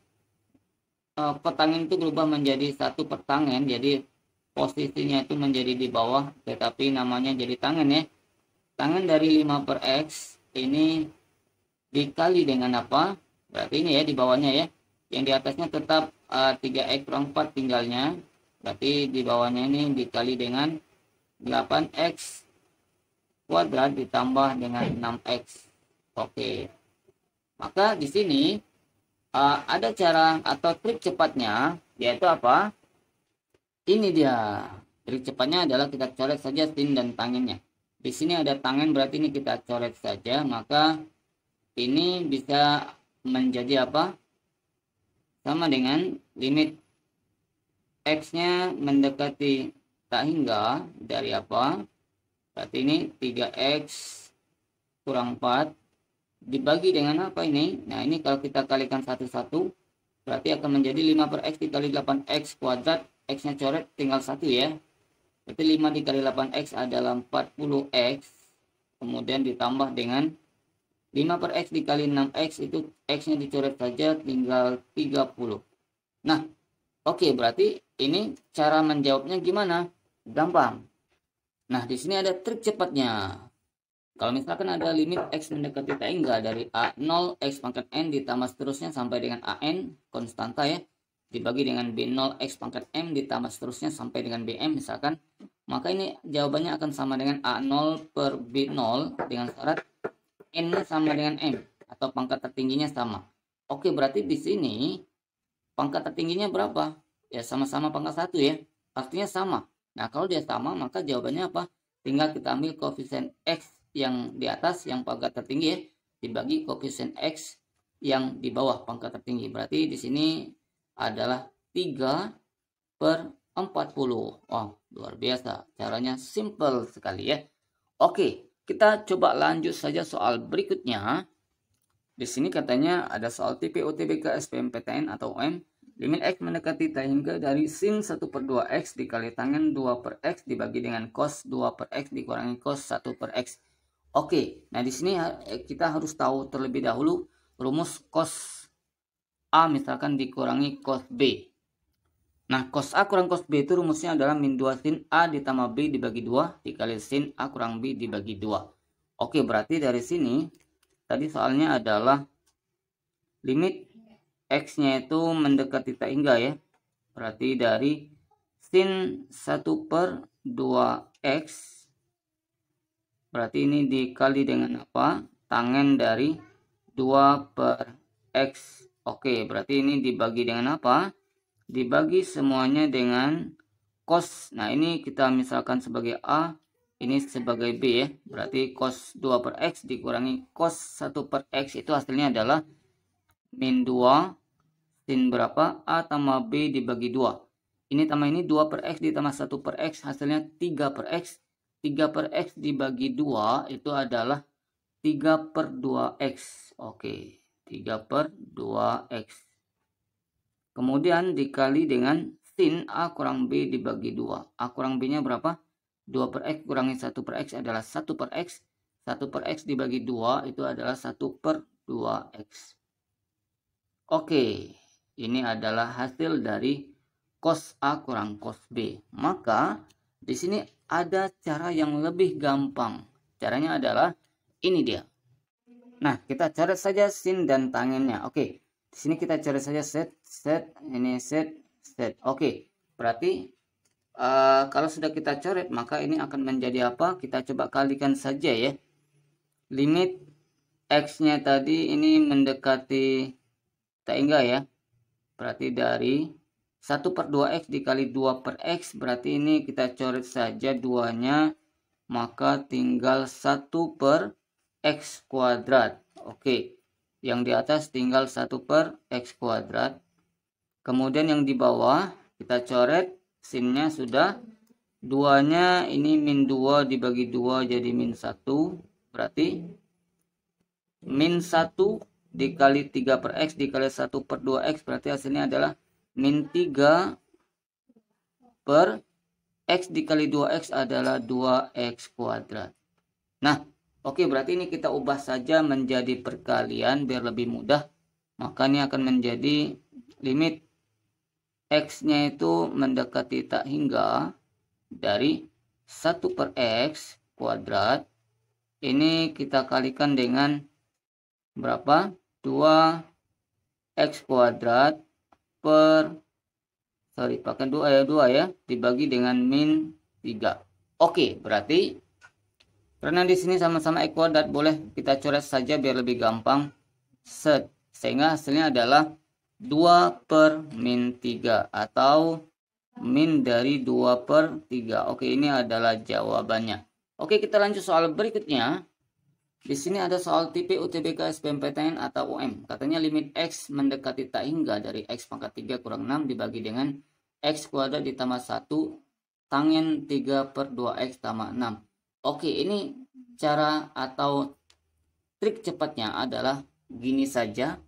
kotangen itu berubah menjadi 1 per tangen. Jadi posisinya itu menjadi di bawah, tetapi namanya jadi tangen ya. Tangen dari 5 per X ini dikali dengan apa? Berarti ini ya di bawahnya ya. Yang di atasnya tetap 3x kurang 4 tinggalnya. Berarti di bawahnya ini dikali dengan 8x kuadrat ditambah dengan 6x. Oke. Maka di sini ada cara atau trik cepatnya, yaitu apa? Ini dia. Trik cepatnya adalah kita coret saja sin dan tangennya. Di sini ada tangen, berarti ini kita coret saja, maka ini bisa menjadi apa? Sama dengan limit x-nya mendekati tak hingga dari apa? Berarti ini 3x kurang 4 dibagi dengan apa ini? Nah, ini kalau kita kalikan satu-satu, berarti akan menjadi 5 per x dikali 8x kuadrat. X-nya coret tinggal 1 ya. Berarti 5 dikali 8x adalah 40x. Kemudian ditambah dengan 5 per x dikali 6x, itu x-nya dicoret saja tinggal 30. Nah, oke, berarti ini cara menjawabnya gimana? Gampang. Nah, di sini ada trik cepatnya. Kalau misalkan ada limit x mendekati tak hingga dari A0 x pangkat n ditambah seterusnya sampai dengan AN konstanta ya, dibagi dengan B0 x pangkat m ditambah seterusnya sampai dengan Bm misalkan, maka ini jawabannya akan sama dengan A0 per B0 dengan syarat n sama dengan m atau pangkat tertingginya sama. Oke, berarti di sini pangkat tertingginya berapa? Ya sama-sama pangkat 1 ya, artinya sama. Nah, kalau dia sama maka jawabannya apa? Tinggal kita ambil koefisien x yang di atas yang pangkat tertinggi ya, dibagi koefisien x yang di bawah pangkat tertinggi. Berarti di sini adalah 3 per 40. Wow, luar biasa. Caranya simple sekali ya. Oke, kita coba lanjut saja soal berikutnya. Di sini katanya ada soal TP UTBK SBMPTN atau UM. Limit x mendekati tak hingga dari sin 1 per 2x dikali tangen 2 per x dibagi dengan cos 2 per x dikurangi cos 1 per x. Oke, nah di sini kita harus tahu terlebih dahulu rumus cos A misalkan dikurangi cos B. Nah, cos A kurang cos B itu rumusnya adalah min 2 sin A ditambah B dibagi 2 dikali sin A kurang B dibagi 2. Oke, berarti dari sini tadi soalnya adalah limit x-nya itu mendekati tak hingga ya. Berarti dari sin 1 per 2x, berarti ini dikali dengan apa? Tangen dari 2 per x. Oke, berarti ini dibagi dengan apa? Dibagi semuanya dengan cos. Nah, ini kita misalkan sebagai A, ini sebagai B ya. Berarti cos 2 per x dikurangi cos 1 per x itu hasilnya adalah min 2 sin berapa? A tambah B dibagi 2. Ini tambah ini 2 per x ditambah 1 per x hasilnya 3 per x. 3 per x dibagi 2 itu adalah 3 per 2x. Oke, 3 per 2x. Kemudian dikali dengan sin A kurang B dibagi 2. A kurang B nya berapa? 2 per x kurangi 1 per x adalah 1 per x. 1 per x dibagi 2 itu adalah 1 per 2x. Oke, ini adalah hasil dari cos A kurang cos B. Maka di sini ada cara yang lebih gampang. Caranya adalah ini dia. Nah, kita coret saja sin dan tangennya. Oke, di sini kita coret saja set, ini set. Oke, berarti kalau sudah kita coret maka ini akan menjadi apa? Kita coba kalikan saja ya. Limit x-nya tadi ini mendekati tak hingga ya. Berarti dari 1 per 2x dikali 2 per x, berarti ini kita coret saja 2-nya, maka tinggal 1 per x kuadrat. Oke, yang di atas tinggal 1 per x kuadrat. Kemudian yang di bawah kita coret, sinnya sudah, 2-nya ini min 2 dibagi 2 jadi min 1, berarti min 1 dikali 3 per x dikali 1 per 2x, berarti hasilnya adalah min 3 per x dikali 2x adalah 2x kuadrat. Nah, oke, berarti ini kita ubah saja menjadi perkalian biar lebih mudah. Maka ini akan menjadi limit x-nya itu mendekati tak hingga dari 1 per x kuadrat ini kita kalikan dengan berapa? 2x kuadrat per, pakai 2 ya, dibagi dengan min 3. Oke, berarti karena di sini sama-sama x kuadrat, boleh kita coret saja biar lebih gampang. Sehingga hasilnya adalah 2 per min 3 atau min dari 2 per 3. Oke, ini adalah jawabannya. Oke, kita lanjut soal berikutnya. Di sini ada soal tipe UTBK SBMPTN atau UM. Katanya limit X mendekati tak hingga dari X pangkat 3 kurang 6 dibagi dengan X kuadrat ditambah 1 tangen 3 per 2X tambah 6. Oke, ini cara atau trik cepatnya adalah gini saja.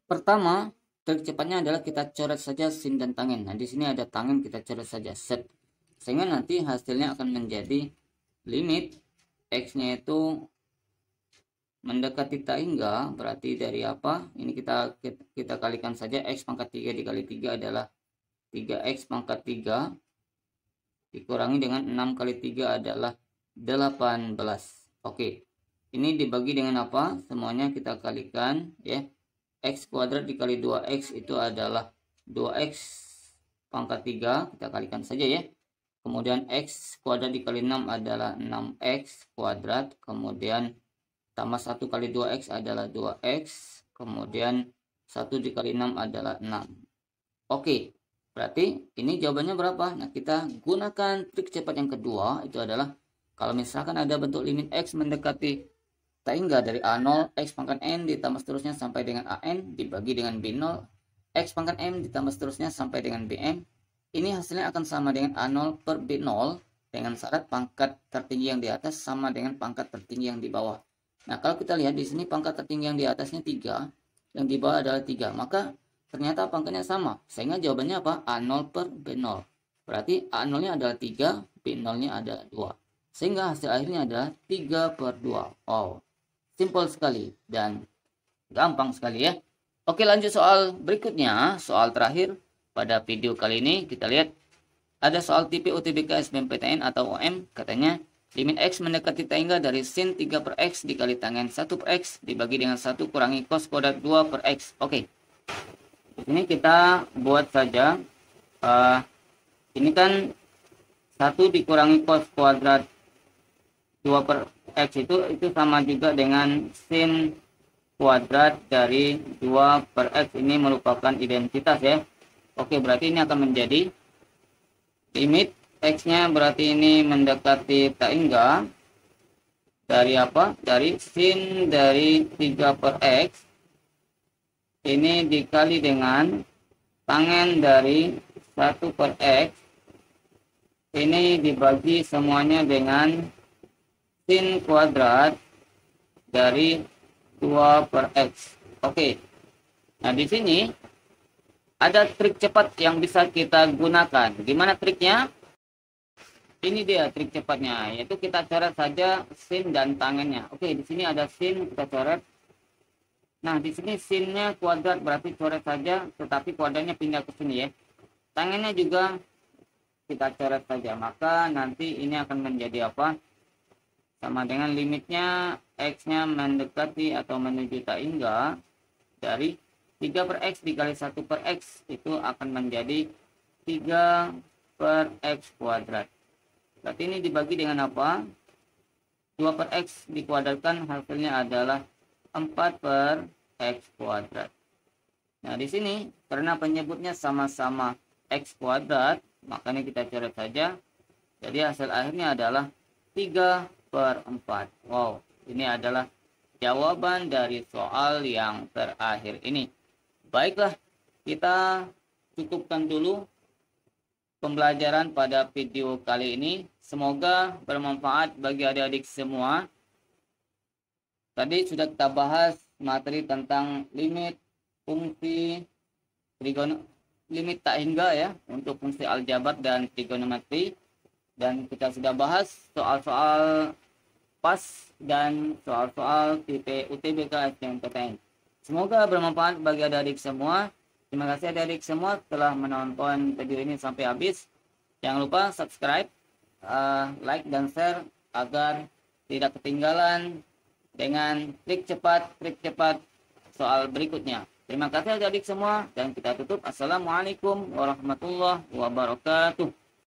Pertama, trik cepatnya adalah kita coret saja sin dan tangen. Nah, di sini ada tangen, kita coret saja set. Sehingga nanti hasilnya akan menjadi limit X-nya itu mendekati tak hingga, berarti dari apa? Ini kita kalikan saja, X pangkat 3 dikali 3 adalah 3X pangkat 3 dikurangi dengan 6 kali 3 adalah 18. Oke, ini dibagi dengan apa? Semuanya kita kalikan ya. X kuadrat dikali 2X itu adalah 2X pangkat 3, kita kalikan saja ya. Kemudian X kuadrat dikali 6 adalah 6X kuadrat, kemudian tambah 1 kali 2X adalah 2X, kemudian 1 dikali 6 adalah 6. Oke, berarti ini jawabannya berapa? Nah, kita gunakan trik cepat yang kedua, itu adalah kalau misalkan ada bentuk limit X mendekati tak hingga dari A0, X pangkat N ditambah seterusnya sampai dengan AN dibagi dengan B0, X pangkat M ditambah seterusnya sampai dengan BM. Ini hasilnya akan sama dengan A0 per B0 dengan syarat pangkat tertinggi yang di atas sama dengan pangkat tertinggi yang di bawah. Nah, kalau kita lihat di sini pangkat tertinggi yang di atasnya 3, yang di bawah adalah 3. Maka ternyata pangkatnya sama. Sehingga jawabannya apa? A0 per B0. Berarti A0-nya adalah 3, B0-nya adalah 2. Sehingga hasil akhirnya adalah 3 per 2. Wow, simpel sekali dan gampang sekali ya. Oke, lanjut soal berikutnya. Soal terakhir pada video kali ini kita lihat ada soal tipe UTBK SBMPTN atau UM. Katanya limit X mendekati tak hingga dari sin 3 per X dikali tangen 1 per X dibagi dengan 1 kurangi cos kuadrat 2 per X. Oke, ini kita buat saja. Ini kan 1 dikurangi cos kuadrat 2 per X itu sama juga dengan sin kuadrat dari 2 per X. Ini merupakan identitas ya. Oke, berarti ini akan menjadi limit X-nya berarti ini mendekati tak hingga dari apa? Dari sin dari 3 per X ini dikali dengan tangen dari 1 per X ini dibagi semuanya dengan sin kuadrat dari 2 per X. Oke. Nah, di sini ada trik cepat yang bisa kita gunakan. Gimana triknya? Ini dia trik cepatnya, yaitu kita coret saja sin dan tangennya. Oke, di sini ada sin, kita coret. Nah, di sini sinnya kuadrat, berarti coret saja, tetapi kuadratnya pindah ke sini ya. Tangennya juga kita coret saja, maka nanti ini akan menjadi apa? Sama dengan limitnya X-nya mendekati atau menuju tak hingga dari 3 per X dikali 1 per X itu akan menjadi 3 per X kuadrat. Berarti ini dibagi dengan apa? 2 per X dikuadratkan hasilnya adalah 4 per X kuadrat. Nah, di sini karena penyebutnya sama-sama X kuadrat, makanya kita coret saja. Jadi hasil akhirnya adalah 3 per 4. Wow, ini adalah jawaban dari soal yang terakhir ini. Baiklah, kita cukupkan dulu pembelajaran pada video kali ini. Semoga bermanfaat bagi adik-adik semua. Tadi sudah kita bahas materi tentang limit, fungsi, limit tak hingga ya, untuk fungsi aljabar dan trigonometri. Dan kita sudah bahas soal-soal pas dan soal-soal tipe UTBK SBMPTN. Semoga bermanfaat bagi adik-adik semua. Terima kasih adik-adik semua telah menonton video ini sampai habis. Jangan lupa subscribe, like dan share agar tidak ketinggalan dengan trik cepat soal berikutnya. Terima kasih adik-adik semua dan kita tutup. Assalamualaikum warahmatullahi wabarakatuh.